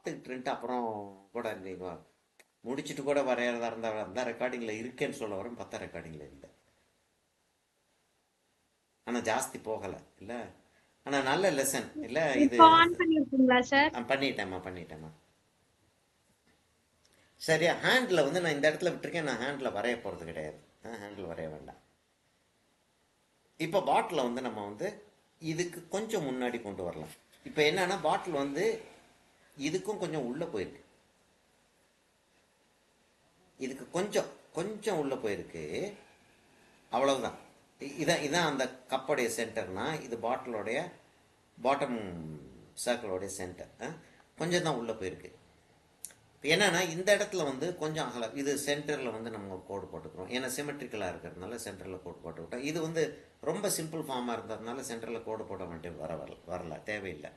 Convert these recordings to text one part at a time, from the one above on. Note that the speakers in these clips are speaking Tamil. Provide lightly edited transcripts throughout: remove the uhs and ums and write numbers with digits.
பார்த்துக்கிட்டு அப்புறம் கூட நீங்கள் முடிச்சுட்டு கூட வரைகிறதா இருந்தால் அந்த ரெக்கார்டிங்கில் இருக்கேன்னு சொல்ல வரேன். 10 ரெக்கார்டிங்கில் இல்லை, ஆனால் ஜாஸ்தி போகலை இல்லை. ஆனால் நல்ல லெசன் இல்லை இது. இப்போ ஆன் பண்ணிருக்கீங்களா சார்? பண்ணிட்டேம்மா. சரியா, ஹேண்டில் வந்து நான் இந்த இடத்துல விட்டுருக்கேன். நான் ஹேண்டில் வரைய போகிறது கிடையாது. ஹேண்டில் வரைய வேண்டாம். இப்போ பாட்டில் வந்து நம்ம வந்து இதுக்கு கொஞ்சம் முன்னாடி கொண்டு வரலாம். இப்போ என்னன்னா பாட்டில் வந்து இதுக்கும் கொஞ்சம் உள்ளே போயிருக்கு, இதுக்கு கொஞ்சம் கொஞ்சம் உள்ளே போயிருக்கு, அவ்வளவுதான். இதான் அந்த கப்போடைய சென்டர்னா இது பாட்டிலோடைய பாட்டம் சர்க்கிளோடைய சென்டர். கொஞ்சம் தான் உள்ளே போயிருக்கு. என்னன்னா இந்த இடத்துல வந்து கொஞ்சம் அகலம், இது சென்டரில் வந்து நம்ம ஒரு கோடு போட்டுக்கிறோம். ஏன்னா சிமெட்ரிக்கலாக இருக்கிறதுனால சென்டரில் கோடு போட்டுக்கிட்டோம். இது வந்து ரொம்ப சிம்பிள் ஃபார்மாக இருந்ததுனால சென்டரில் கோடு போட வேண்டிய வரல, தேவையில்லை.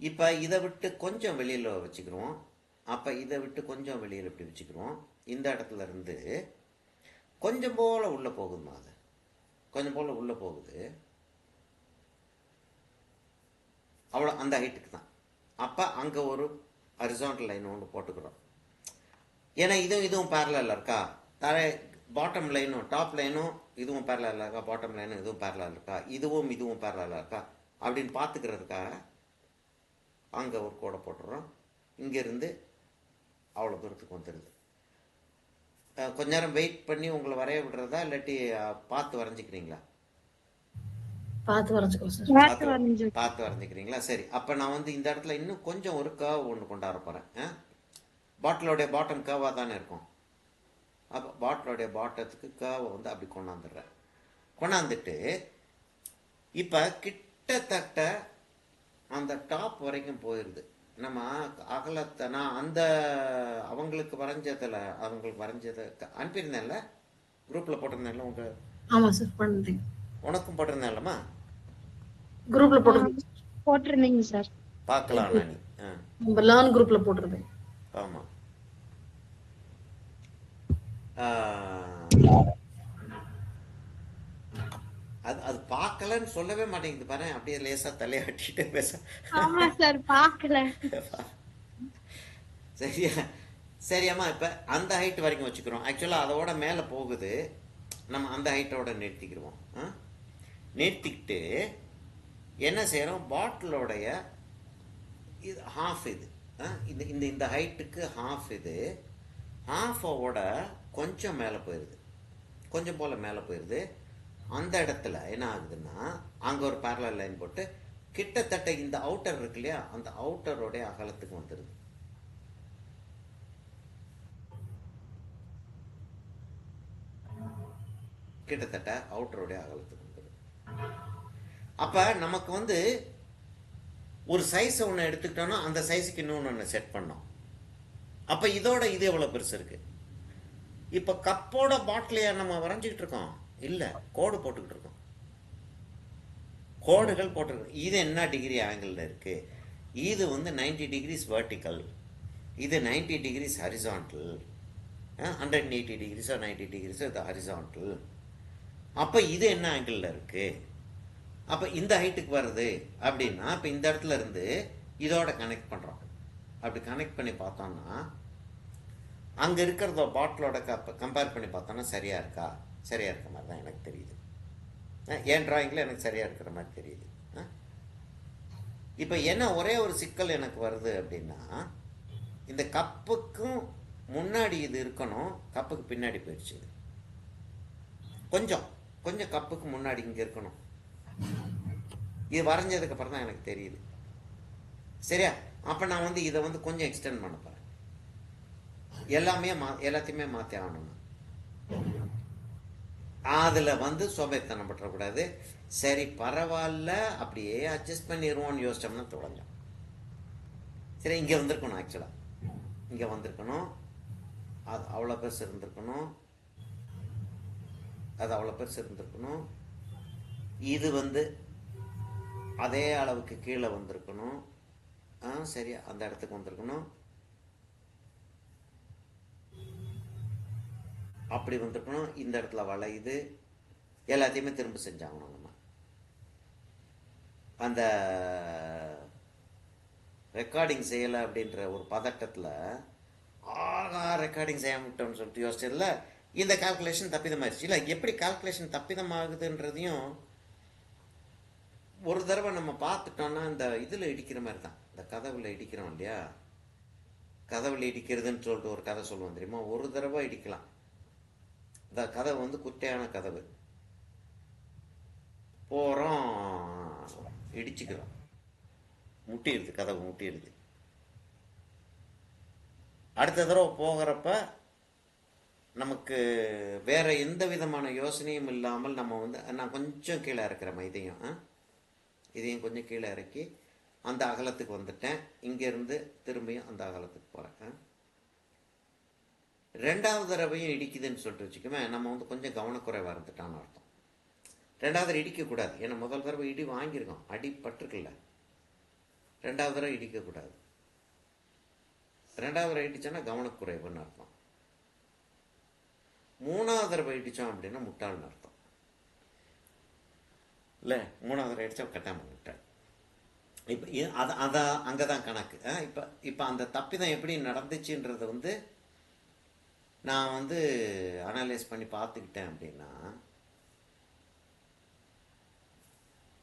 இப்போ இதை விட்டு கொஞ்சம் வெளியில் வச்சுக்கிறோம். அப்போ இதை விட்டு கொஞ்சம் வெளியில் இப்படி வச்சுக்கிறோம். இந்த இடத்துல இருந்து கொஞ்சம் போல் உள்ளே போகுதுமா, அது கொஞ்சம் போல் உள்ளே போகுது, அவ்வளோ அந்த ஹைட்டுக்கு தான். அப்போ அங்கே ஒரு ஹரிசாண்டல் லைன் ஒன்று போட்டுக்கிறோம். ஏன்னா இதுவும் பேரலல் இருக்கா, பாட்டம் லைனும் டாப் லைனும் இதுவும் பேரலல் இருக்கா, பாட்டம் லைனும் இதுவும் பேரலல் இருக்கா, இதுவும் பேரலல் இருக்கா அப்படின்னு பார்த்துக்கிறதுக்காக அங்கே ஒரு கோடை போட்டுடுறோம். இங்கேருந்து அவ்வளோ தூரத்துக்கு வந்துடுது. கொஞ்ச நேரம் வெயிட் பண்ணி உங்களை வரைய விடுறதா இல்லாட்டி பார்த்து வரைஞ்சிக்கிறீங்களா? பார்த்து வரைஞ்சிக்கிறோம். பார்த்து வரைஞ்சிக்கிறீங்களா? சரி, அப்போ நான் வந்து இந்த இடத்துல இன்னும் கொஞ்சம் ஒரு கர்வ் ஒன்று கொண்டாட போகிறேன். பாட்டிலோடைய பாட்டம் கர்வாக தானே இருக்கும். அப்போ பாட்டிலோடைய பாட்டத்துக்கு கர்வை வந்து அப்படி கொண்டாந்துட்டு இப்போ கிட்டத்தட்ட அந்த டாப் வரைக்கும் போயிடுது. நம்ம அகலத்தை நான் அந்த அவங்களுக்கு வரைஞ்சதை அனுப்பியிருந்தேன்ல, குரூப்பில் போட்டிருந்தேன்ல உங்கள். ஆமாம் சார், பண்ணுறேன். உனக்கும் போட்டிருந்தேன்லம்மா, குரூப்ல போட்டிருந்தீங்க சார். பார்க்கலாம் நானி. நம்ம லேர்ன் குரூப்ல போட்டிருந்தேன். ஆமாம். அது பார்க்கலன்னு சொல்லவே மாட்டேங்குது பாரு, அப்படியே லேசா தலையாட்டிட்டு பேச. ஆமா சார், பார்க்கல. சரியாம்மா, இப்போ அந்த ஹைட் வரைக்கும் வச்சுக்கிறோம். ஆக்சுவலாக அதோட மேலே போகுது, நம்ம அந்த ஹைட்டோட நிறுத்திக்கிறோம். நிறுத்திக்கிட்டு என்ன செய்கிறோம், பாட்டிலோடைய இது ஹாஃப், இது இந்த ஹைட்டுக்கு ஹாஃப், இது ஹாஃபோட கொஞ்சம் மேலே போயிடுது, கொஞ்சம் போல் மேலே போயிடுது. அந்த இடத்துல என்ன ஆகுதுன்னா அங்கே ஒரு பேரலல் லைன் போட்டு கிட்டத்தட்ட இந்த அவுட்டர் இருக்கு இல்லையா, அந்த அவுட்டரோடைய அகலத்துக்கு வந்துடுது. கிட்டத்தட்ட அவுட்டரோடைய அகலத்துக்கு வந்துடுது. அப்போ நமக்கு வந்து ஒரு சைஸை ஒன்று எடுத்துக்கிட்டோன்னா அந்த சைஸுக்கு இன்னொன்று ஒன்று செட் பண்ணோம். அப்போ இதோட இது எவ்வளோ பெருசு இருக்குது. இப்போ கப்போட பாட்டிலையா நம்ம வரைஞ்சிக்கிட்டு இருக்கோம்? இல்லை, கோடு போட்டுக்கிட்டு இருக்கோம், கோடுகள் போட்டுருக்கோம். இது என்ன டிகிரி ஆங்கிளில் இருக்குது, இது வந்து 90 degrees வெர்டிக்கல், இது 90 degrees ஹரிசாண்டல், 180 degrees 90 degrees இது ஹரிசாண்டல். அப்போ இது என்ன ஆங்கிளில் இருக்குது, அப்போ இந்த ஹைட்டுக்கு வருது அப்படின்னா இப்போ இந்த இடத்துல இருந்து இதோட கனெக்ட் பண்ணுறோம். அப்படி கனெக்ட் பண்ணி பார்த்தோம்னா அங்கே இருக்கிறத பாட்டிலோட கம்பேர் பண்ணி பார்த்தோன்னா சரியாக இருக்கா, சரியாக இருக்கிற மாதிரி தான் எனக்கு தெரியுது. என் டிராயிங்கில் எனக்கு சரியாக இருக்கிற மாதிரி தெரியுது. இப்போ என்ன ஒரே ஒரு சிக்கல் எனக்கு வருது அப்படின்னா, இந்த கப்புக்கும் முன்னாடி இது இருக்கணும், கப்புக்கு பின்னாடி போயிடுச்சு. கொஞ்சம் கொஞ்சம் கப்புக்கு முன்னாடி இங்கே இருக்கணும். இது வரைஞ்சதுக்கு அப்புறம் தான் எனக்கு தெரியுது. சரியா, அப்போ நான் வந்து இதை வந்து கொஞ்சம் எக்ஸ்டெண்ட் பண்ண போகிறேன். எல்லாத்தையுமே மாற்றி ஆகணும். அதில் வந்து சோம்பேறித்தனம் பற்றக்கூடாது. சரி பரவாயில்ல, அப்படியே அட்ஜஸ்ட் பண்ணிடுவோம்னு யோசிச்சோம்னா தொலைஞ்சோம். சரி, இங்கே வந்திருக்கணும், ஆக்சுவலாக இங்கே வந்திருக்கணும், அது அவ்வளோ பெருசு இருந்திருக்கணும், அது அவ்வளோ பெருசு இருந்திருக்கணும், இது வந்து அதே அளவுக்கு கீழே வந்திருக்கணும். சரியா, அந்த இடத்துக்கு வந்திருக்கணும், அப்படி வந்திருக்கணும். இந்த இடத்துல வளையுது, எல்லாத்தையுமே திரும்ப செஞ்சாகணும். நம்ம அந்த ரெக்கார்டிங் செய்யலை அப்படின்ற ஒரு பதட்டத்தில் ஆகா ரெக்கார்டிங் செய்ய விட்டோம்னு சொல்லிட்டு யோசிச்சதில்ல இந்த கால்குலேஷன் தப்பிதமாயிருச்சு. இல்லை எப்படி கால்குலேஷன் தப்பிதமாகுதுன்றதையும் ஒரு தடவை நம்ம பார்த்துட்டோம்னா இந்த இதில் இடிக்கிற மாதிரி தான், இந்த கதவுல இடிக்கிறோம் இல்லையா, கதவுல இடிக்கிறதுன்னு சொல்லிட்டு ஒரு கதை சொல்லுவோம் தெரியுமா, ஒரு தடவை இடிக்கலாம். இந்த கதவு வந்து குட்டையான கதவு, போகிறோம் இடிச்சுக்கிறோம், முட்டிடுது, கதவு முட்டிடுது. அடுத்த தடவை போகிறப்ப நமக்கு வேற எந்த விதமான யோசனையும் இல்லாமல் நம்ம வந்து நான் கொஞ்சம் கீழே இறக்குறேன் இதையும் கொஞ்சம் கீழே இறக்கி அந்த அகலத்துக்கு வந்துட்டேன். இங்கேருந்து திரும்பியும் அந்த அகலத்துக்கு போகிறேன். ரெண்டாவது தடவையும் இடிக்குதுன்னு சொல்லிட்டு வச்சுக்கோமே, நம்ம வந்து கொஞ்சம் கவனக்குறைவாக இருந்துட்டான்னு அர்த்தம். ரெண்டாவது தடவை இடிக்கக்கூடாது, ஏன்னா முதல் தடவை இடி வாங்கியிருக்கோம், அடி பட்டிருக்குல்ல. ரெண்டாவது தடவை இடிக்கக்கூடாது. ரெண்டாவது தடவை இடிச்சோன்னா கவனக்குறைவுன்னு அர்த்தம். மூணாவது தடவை இடித்தோம் அப்படின்னா முட்டாள்னு அர்த்தம். இல்லை, மூணாவது தடவை அடித்தா கட்டாமல் முட்டாள். இப்போ அதான் அங்கே தான் கணக்கு. இப்போ அந்த தப்பிதம் எப்படி நடந்துச்சுன்றதை வந்து நான் வந்து அனலைஸ் பண்ணி பார்த்துக்கிட்டேன் அப்படின்னா,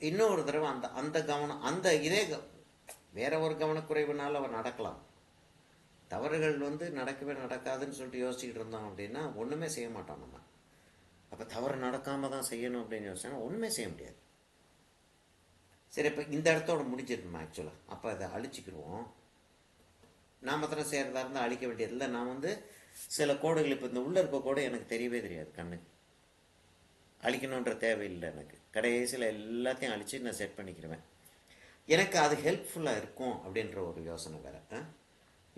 இன்னொரு தடவை அந்த அந்த கவனம் அந்த இதே வேற ஒரு கவனக்குறைவுனால அவர் நடக்கலாம். தவறுகள் வந்து நடக்கவே நடக்காதுன்னு சொல்லிட்டு யோசிச்சுக்கிட்டு இருந்தோம் அப்படின்னா ஒன்றுமே செய்ய மாட்டோம் நம்ம. அப்போ தவறு நடக்காம தான் செய்யணும் அப்படின்னு யோசிச்சோன்னா ஒன்றுமே செய்ய முடியாது. சரி, இப்போ இந்த இடத்தோட முடிஞ்சிடணுமா ஆக்சுவலாக? அப்போ அதை அழிச்சிக்கிடுவோம். நான் மாத்திரம் செய்கிறதா இருந்தால் அழிக்க வேண்டியதில்லை. நான் வந்து சில கோடுகள் இப்போ இந்த உள்ளே இருக்க கோடு எனக்கு தெரியவே தெரியாது, கண்ணுக்கு அழிக்கணுன்ற தேவையில்லை எனக்கு. கடைசியில் எல்லாத்தையும் அழித்து நான் செட் பண்ணிக்கிடுவேன். எனக்கு அது ஹெல்ப்ஃபுல்லாக இருக்கும் அப்படின்ற ஒரு யோசனை வேறு.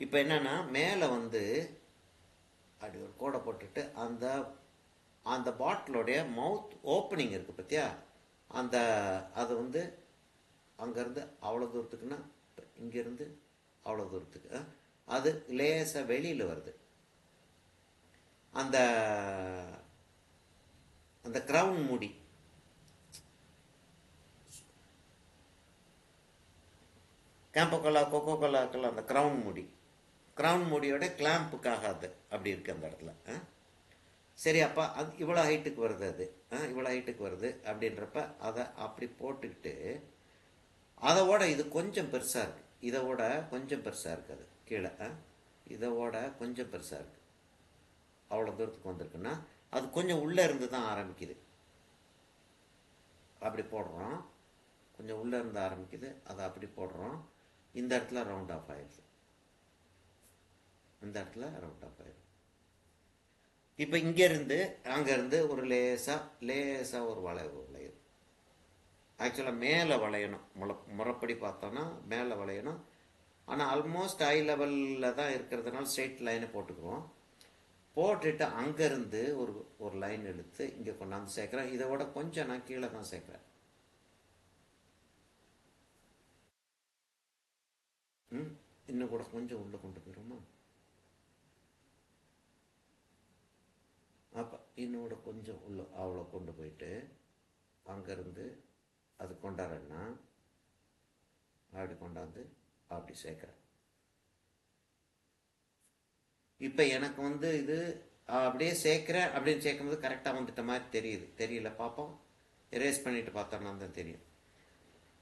இப்போ என்னென்னா, மேலே வந்து அப்படி ஒரு கோடை போட்டுட்டு அந்த அந்த பாட்டிலோடைய மவுத் ஓப்பனிங் இருக்குது பார்த்தியா, அந்த அது வந்து அங்கேருந்து அவ்வளோ தூரத்துக்குன்னா இங்கேருந்து அவ்வளோ தூரத்துக்கு அது லேசாக வெளியில் வருது. அந்த அந்த கிரவுன் மூடி கேம்போகோலா கொக்கோகோலாக்கெல்லாம் அந்த கிரவுன் மூடியோட கிளாம்புக்காக அது அப்படி இருக்குது அந்த இடத்துல. சரி, அப்போ அது இவ்வளோ ஹைட்டுக்கு வருது, அது இவ்வளோ ஹைட்டுக்கு வருது அப்படின்றப்ப அதை அப்படி போட்டுக்கிட்டு அதோட இது கொஞ்சம் பெருசாக இருக்குது, இதோட கொஞ்சம் பெருசாக இருக்குது, அது கீழே இதோட கொஞ்சம் பெருசாக இருக்குது. அவ்வளோ தூரத்துக்கு வந்திருக்குன்னா அது கொஞ்சம் உள்ளே இருந்து தான் ஆரம்பிக்குது. அப்படி போடுறோம், கொஞ்சம் உள்ளே இருந்து ஆரம்பிக்குது, அதை அப்படி போடுறோம். இந்த இடத்துல ரவுண்ட் ஆஃப் ஆயிடுது, இந்த இடத்துல ரவுண்ட் ஆஃப் ஆயிடுது. இப்போ இங்கேருந்து அங்கேருந்து ஒரு லேசாக ஒரு வளைவு வளையுது. ஆக்சுவலாக மேலே வளையணும், முறைப்படி பார்த்தோன்னா மேலே வளையணும். ஆனால் ஆல்மோஸ்ட் ஹை லெவலில் தான் இருக்கிறதுனால ஸ்ட்ரெயிட் லைனை போட்டுக்குவோம். போட்டுட்டு அங்கேருந்து ஒரு லைன் எடுத்து இங்கே கொண்டாந்து சேர்க்குறேன். இதை விட கொஞ்சம் நான் கீழே தான் சேர்க்குறேன். இன்னும் கூட கொஞ்சம் உள்ளே கொண்டு போயிடுமா? அப்போ இன்னோட கொஞ்சம் உள்ள அவ்வளோ கொண்டு போயிட்டு அங்கேருந்து அது கொண்டாடுறேன்னா அப்படி கொண்டாந்து அப்படி சேர்க்குறேன். இப்போ எனக்கு வந்து இது அப்படியே சேர்க்குறேன் அப்படின்னு சேர்க்கும்போது கரெக்டாக வந்துட்ட மாதிரி தெரியல, பார்ப்போம். எரேஸ் பண்ணிட்டு பார்த்தோம்னா தான் தெரியும்.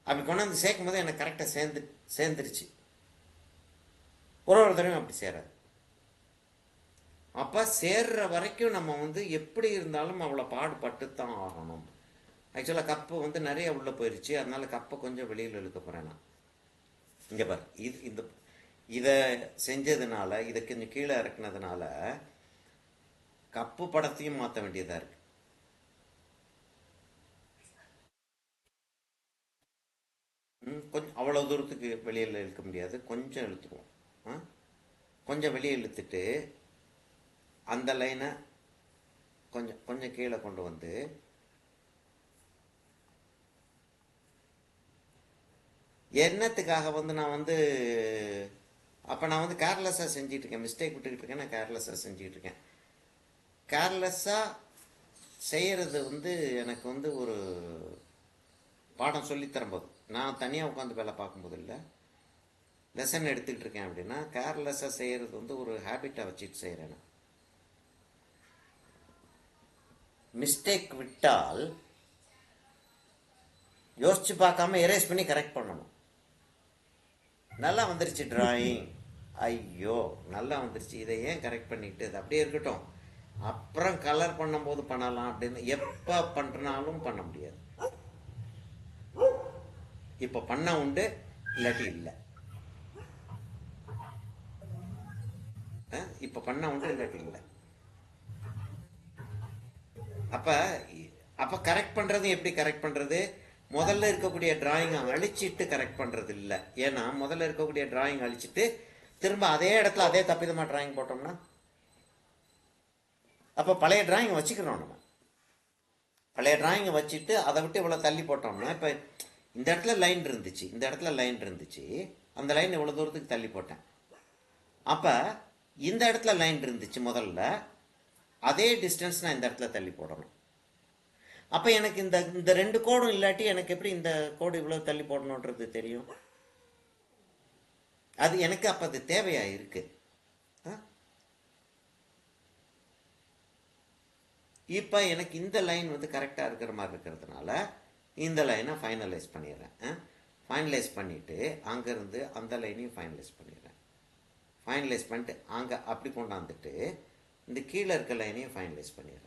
அப்படி கொண்டாந்து சேர்க்கும் போது எனக்கு கரெக்டாக சேர்ந்துருச்சு. ஒரு தடவையும் அப்படி சேராது. அப்போ சேர்ற வரைக்கும் நம்ம வந்து எப்படி இருந்தாலும் அவ்வளோ பாடுபட்டு தான் ஆகணும். ஆக்சுவலாக கப்பு வந்து நிறைய உள்ளே போயிடுச்சு, அதனால கப்பை கொஞ்சம் வெளியில் இழுக்க போகிறேன் நான். இங்கே பாரு, இதை செஞ்சதுனால, இதை கொஞ்சம் கீழே இறக்குனதுனால கப்பு படத்தையும் மாற்ற வேண்டியதாக இருக்கு. கொஞ்சம் அவ்வளோ தூரத்துக்கு வெளியில் இழுக்க முடியாது, கொஞ்சம் இழுத்துக்குவோம். கொஞ்சம் வெளியே இழுத்துட்டு அந்த லைனை கொஞ்சம் கொஞ்சம் கீழே கொண்டு வந்து என்னத்துக்காக வந்து நான் வந்து அப்போ நான் வந்து கேர்லெஸ்ஸாக செஞ்சுட்டு இருக்கேன், மிஸ்டேக் விட்டுக்கிட்டு இருக்கேன், நான் கேர்லெஸ்ஸாக செஞ்சுக்கிட்டு இருக்கேன். கேர்லெஸ்ஸாக செய்கிறது வந்து எனக்கு வந்து ஒரு பாடம் சொல்லித்தரும்போது, நான் தனியாக உட்காந்து வேலை பார்க்கும்போது இல்லை, லெசன் எடுத்துக்கிட்டு இருக்கேன் அப்படின்னா கேர்லெஸ்ஸாக செய்கிறது வந்து ஒரு ஹேபிட்டாக வச்சுட்டு செய்கிறேன். மிஸ்டேக் விட்டால் யோசிச்சு பார்க்காம எரேஸ் பண்ணி கரெக்ட் பண்ணணும். நல்லா வந்துருச்சு டிராயிங், ஐயோ நல்லா வந்துருச்சு, இதை ஏன் கரெக்ட் பண்ணிட்டு அது அப்படியே இருக்கட்டும், அப்புறம் கலர் பண்ணும்போது பண்ணலாம் அப்படின்னு எப்போ பண்ணுறனாலும் பண்ண முடியாது. இப்போ பண்ண உண்டு, இல்லாட்டி இல்லை. இப்போ பண்ண உண்டு, இல்லாட்டி இல்லை. அப்போ கரெக்ட் பண்ணுறது எப்படி கரெக்ட் பண்ணுறது? முதல்ல இருக்கக்கூடிய டிராயிங்கை அழிச்சிட்டு கரெக்ட் பண்ணுறது இல்லை. ஏன்னா முதல்ல இருக்கக்கூடிய டிராயிங் அழிச்சிட்டு திரும்ப அதே இடத்துல அதே தப்பிதமாக டிராயிங் போட்டோம்னா அப்போ பழைய டிராயிங் வச்சுக்கிறோம். நம்ம பழைய டிராயிங்கை வச்சுட்டு அதை விட்டு இவ்வளோ தள்ளி போட்டோம்னா, இப்போ இந்த இடத்துல லைன் இருந்துச்சு, இந்த இடத்துல லைன் இருந்துச்சு, அந்த லைன் இவ்வளோ தூரத்துக்கு தள்ளி போட்டேன். அப்போ இந்த இடத்துல லைன் இருந்துச்சு, முதல்ல அதே டிஸ்டன்ஸ் நான் இந்த இடத்துல தள்ளி போடணும். அப்போ எனக்கு இந்த ரெண்டு கோடும் இல்லாட்டி எனக்கு எப்படி இந்த கோடு இவ்வளோ தள்ளி போடணுன்றது தெரியும்? அது எனக்கு அப்போ அது தேவையா இருக்கு. இப்போ எனக்கு இந்த லைன் வந்து கரெக்டாக இருக்கிற மாதிரி இருக்கிறதுனால இந்த லைனை ஃபைனலைஸ் பண்ணிடுறேன். ஃபைனலைஸ் பண்ணிவிட்டு அங்கேருந்து அந்த லைனையும் ஃபைனலைஸ் பண்ணிடுறேன். ஃபைனலைஸ் பண்ணிட்டு அங்கே அப்படி கொண்டாந்துட்டு இந்த கீழே இருக்க லைனையும் ஃபைனலைஸ் பண்ணிடுறேன்.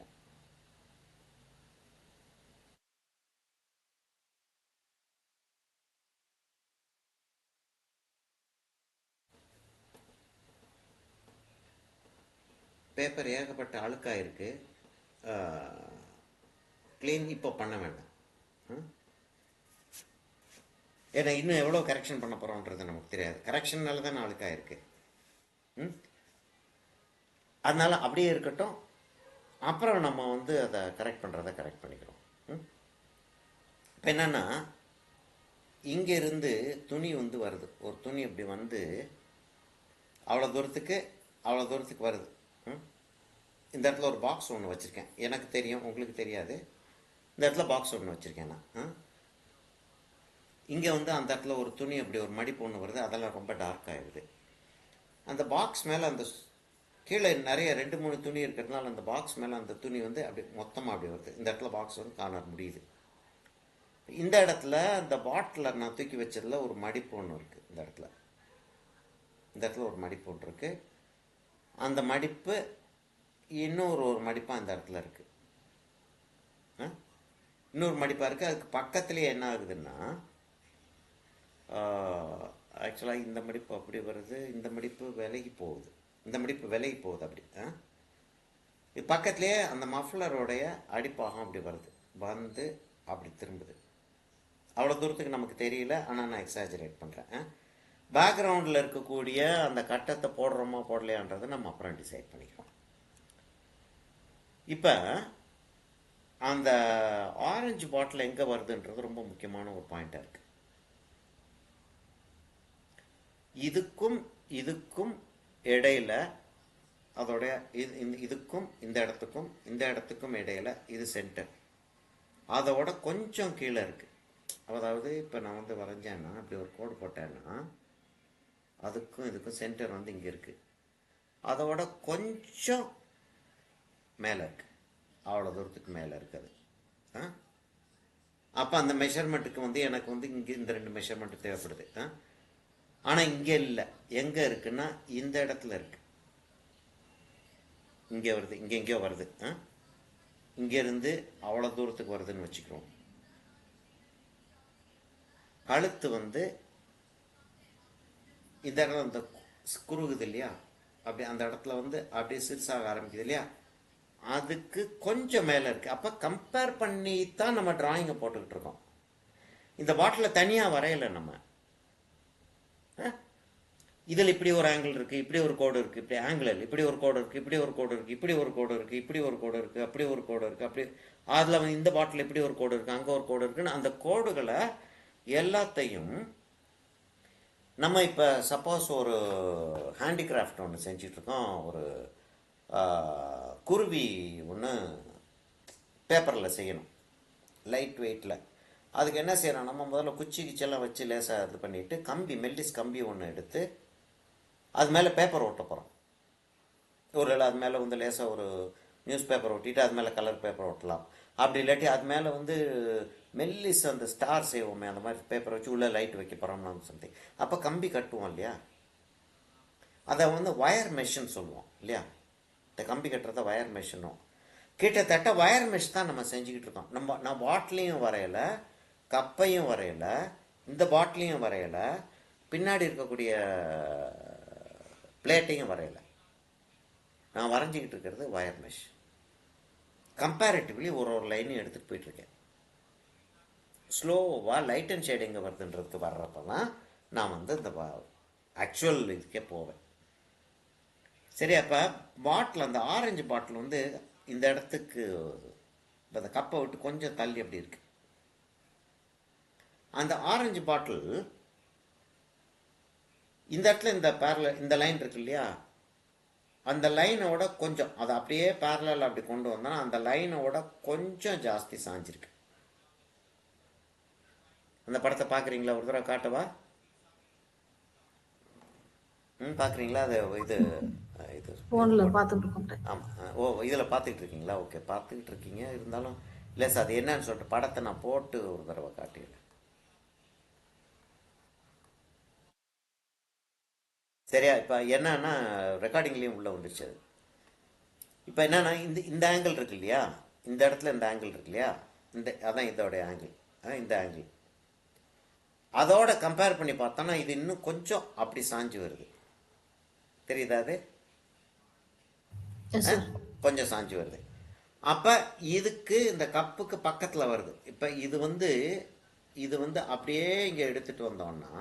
பேப்பர் ஏகப்பட்ட அழுக்காக இருக்குது, க்ளீன் இப்போ பண்ண வேண்டாம். ஏன்னா இன்னும் எவ்வளோ கரெக்ஷன் பண்ண போகிறோன்றது நமக்கு தெரியாது. கரெக்ஷன்னால தான் அழுக்காக இருக்குது. அதனால அப்படியே இருக்கட்டும். அப்புறம் நம்ம வந்து அதை கரெக்ட் பண்ணுறதை கரெக்ட் பண்ணிக்கிறோம். இப்போ என்னென்னா இங்கேருந்து துணி வந்து வருது, ஒரு துணி இப்படி வந்து அவ்வளோ தூரத்துக்கு வருது. இந்த இடத்துல ஒரு பாக்ஸ் ஒன்று வச்சுருக்கேன், எனக்கு தெரியும், உங்களுக்கு தெரியாது. இந்த இடத்துல பாக்ஸ் ஒன்று வச்சுருக்கேன் நான். இங்கே வந்து அந்த இடத்துல ஒரு துணி அப்படி ஒரு மடிப்பு ஒன்று வருது, அதெல்லாம் ரொம்ப டார்க் ஆகிடுது. அந்த பாக்ஸ் மேலே அந்த கீழே நிறைய 2-3 துணி இருக்கிறதுனால அந்த பாக்ஸ் மேலே அந்த துணி வந்து அப்படி மொத்தமாக அப்படி வருது. இந்த இடத்துல பாக்ஸ் வந்து கார்னர் முடியுது. இந்த இடத்துல அந்த பாட்டில் நான் தூக்கி வச்சதில் ஒரு மடிப்பு ஒன்று இருக்குது. இந்த இடத்துல ஒரு மடிப்பு ஒன்று இருக்குது. அந்த மடிப்பு இன்னொரு மடிப்பாக இந்த இடத்துல இருக்குது. இன்னொரு மடிப்பாக இருக்குது. அதுக்கு பக்கத்துலேயே என்ன ஆகுதுன்னா, ஆக்சுவலாக இந்த மடிப்பு அப்படி வருது, இந்த மடிப்பு விலகி போகுது, அப்படி. இது பக்கத்துலேயே அந்த மஃப்ளரோடைய அடிப்பாகம் அப்படி வருது, வந்து அப்படி திரும்புது. அவ்வளோ தூரத்துக்கு நமக்கு தெரியல, ஆனால் நான் எக்ஸாஜரேட் பண்ணுறேன். பேக்ரவுண்டில் இருக்கக்கூடிய அந்த கட்டத்தை போடுறோமா போடலையான்றதை நம்ம அப்புறம் டிசைட் பண்ணிக்கிறோம். இப்போ அந்த ஆரஞ்சு பாட்டில் எங்கே வருதுன்றது ரொம்ப முக்கியமான ஒரு பாயிண்டாக இருக்குது. இதுக்கும் இடையில அதோடைய இதுக்கும் இந்த இடத்துக்கும் இடையில இது சென்டர், அதோட கொஞ்சம் கீழே இருக்குது. அதாவது இப்போ நான் வந்து வரைஞ்சேன்னா அப்படி ஒரு கோடு போட்டேன்னா இதுக்கும் சென்டர் வந்து இங்கே இருக்குது, அதோட கொஞ்சம் மேலே இருக்குது, அவ்வளோ தூரத்துக்கு மேலே இருக்குது. அப்போ அந்த மெஷர்மெண்ட்டுக்கு வந்து எனக்கு வந்து இங்கே இந்த 2 மெஷர்மெண்ட்டு தேவைப்படுது. ஆனால் இங்கே இல்லை, எங்கே இருக்குன்னா இந்த இடத்துல இருக்குது. இங்கே வருது, இங்கே எங்கேயோ வருது. இங்கேருந்து அவ்வளோ தூரத்துக்கு வருதுன்னு வச்சுக்கிறோம். கழுத்து வந்து இந்த இடத்துல அந்த குறுகுது இல்லையா, அப்படி அந்த இடத்துல வந்து அப்படியே சிறுசாக ஆரம்பிக்குது இல்லையா, அதுக்கு கொஞ்சம் மேலே இருக்குது. அப்போ கம்பேர் பண்ணி தான் நம்ம டிராயிங்கை போட்டுக்கிட்டு இருக்கோம். இந்த பாட்டில் தனியாக வரையலை நம்ம. இதில் இப்படி ஒரு ஆங்கிள் இருக்குது, இப்படி ஒரு கோடு இருக்குது, இப்படி ஆங்கிள் இப்படி ஒரு கோடு இருக்குது, இப்படி ஒரு கோடு இருக்குது, இப்படி ஒரு கோடு இருக்குது, இப்படி ஒரு கோடு இருக்குது, அப்படி ஒரு கோடு இருக்குது, அப்படி அதில் வந்து இந்த பாட்டில் இப்படி ஒரு கோடு இருக்குது, அங்கே ஒரு கோடு இருக்குன்னு அந்த கோடுகளை எல்லாத்தையும் நம்ம இப்போ சப்போஸ் ஒரு ஹேண்டிகிராஃப்ட் ஒன்று செஞ்சிட்ருக்கோம், ஒரு குருவி ஒன்று பேப்பரில் செய்யணும், லைட் வெயிட்டில். அதுக்கு என்ன செய்யறோம், நம்ம முதல்ல குச்சி கிச்செல்லாம் வச்சு லேசாக இது பண்ணிவிட்டு கம்பி, மெல்லிஸ் கம்பி ஒன்று எடுத்து அது மேலே பேப்பர் ஒட்ட போகிறோம். அது மேலே வந்து லேசாக ஒரு நியூஸ் பேப்பர் ஒட்டிட்டு அது மேலே கலர் பேப்பர் ஒட்டலாம். அப்படி இல்லாட்டி அது மேலே வந்து மெல்லிஸ் அந்த ஸ்டார் செய்வோமே அந்த மாதிரி பேப்பர் வச்சு உள்ளே லைட் வைக்க போகிறோம்னு சம்திங். அப்போ கம்பி கட்டுவோம் இல்லையா, அதை வந்து வயர் மெஷ்ன்னு சொல்லுவோம் இல்லையா. இந்த கம்பி கட்டுறத வயர் மெஷ்னும். கிட்டத்தட்ட வயர் மெஷ் தான் நம்ம செஞ்சுக்கிட்டு இருக்கோம். நான் பாட்டிலையும் வரையலை, கப்பையும் வரையலை, இந்த பாட்டிலையும் வரையலை, பின்னாடி இருக்கக்கூடிய பிளேட்டையும் வரையலை. நான் வரைஞ்சிக்கிட்டு இருக்கிறது வயர் மெஷ். கம்பேரிட்டிவ்லி ஒரு லைனையும் எடுத்துகிட்டு போயிட்டுருக்கேன். ஸ்லோவாக லைட் அண்ட் ஷேட் எங்கே வருதுன்றதுக்கு வர்றப்ப தான் நான் வந்து இந்த ஆக்சுவல் இதுக்கே போவேன். சரி, அப்போ பாட்டில், அந்த ஆரஞ்சு பாட்டில் வந்து இந்த இடத்துக்கு அந்த கப்பை விட்டு கொஞ்சம் தள்ளி அப்படி இருக்கு. அந்த ஆரஞ்சு பாட்டில் இந்த இடத்துல இந்த லைன் இருக்கு இல்லையா, அந்த லைனோட கொஞ்சம் அதை அப்படியே பேரலல் அப்படி கொண்டு வந்தோன்னா அந்த லைனோட கொஞ்சம் ஜாஸ்தி சாஞ்சிருக்கு. அந்த படத்தை பார்க்குறீங்களா? ஒரு தடவை காட்டவா? பார்க்குறீங்களா? அது இது இது ஃபோனில் பார்த்துட்டு இருக்கோம். ஆமாம். ஓ, இதில் பார்த்துக்கிட்டு இருக்கீங்களா? ஓகே, பார்த்துக்கிட்டு இருக்கீங்க. இருந்தாலும் இல்லை சார், அது என்னன்னு சொல்லிட்டு படத்தை நான் போட்டு ஒரு தடவை காட்டிடுறேன். சரியா? இப்போ என்னன்னா ரெக்கார்டிங்லேயும் உள்ளே வந்துருச்சு அது. இப்போ என்னன்னா இந்த ஆங்கிள் இருக்கு இல்லையா, இந்த இடத்துல இந்த ஆங்கிள் இருக்கு இல்லையா, அதான் இதோடைய ஆங்கிள். இந்த ஆங்கிள் அதோட கம்பேர் பண்ணி பார்த்தோன்னா இது இன்னும் கொஞ்சம் அப்படி சாஞ்சு வருது. தெரியுதா? அது கொஞ்சம் சாஞ்சு வருது. அப்போ இதுக்கு இந்த கப்புக்கு பக்கத்தில் வருது. இப்போ இது வந்து அப்படியே இங்கே எடுத்துகிட்டு வந்தோம்னா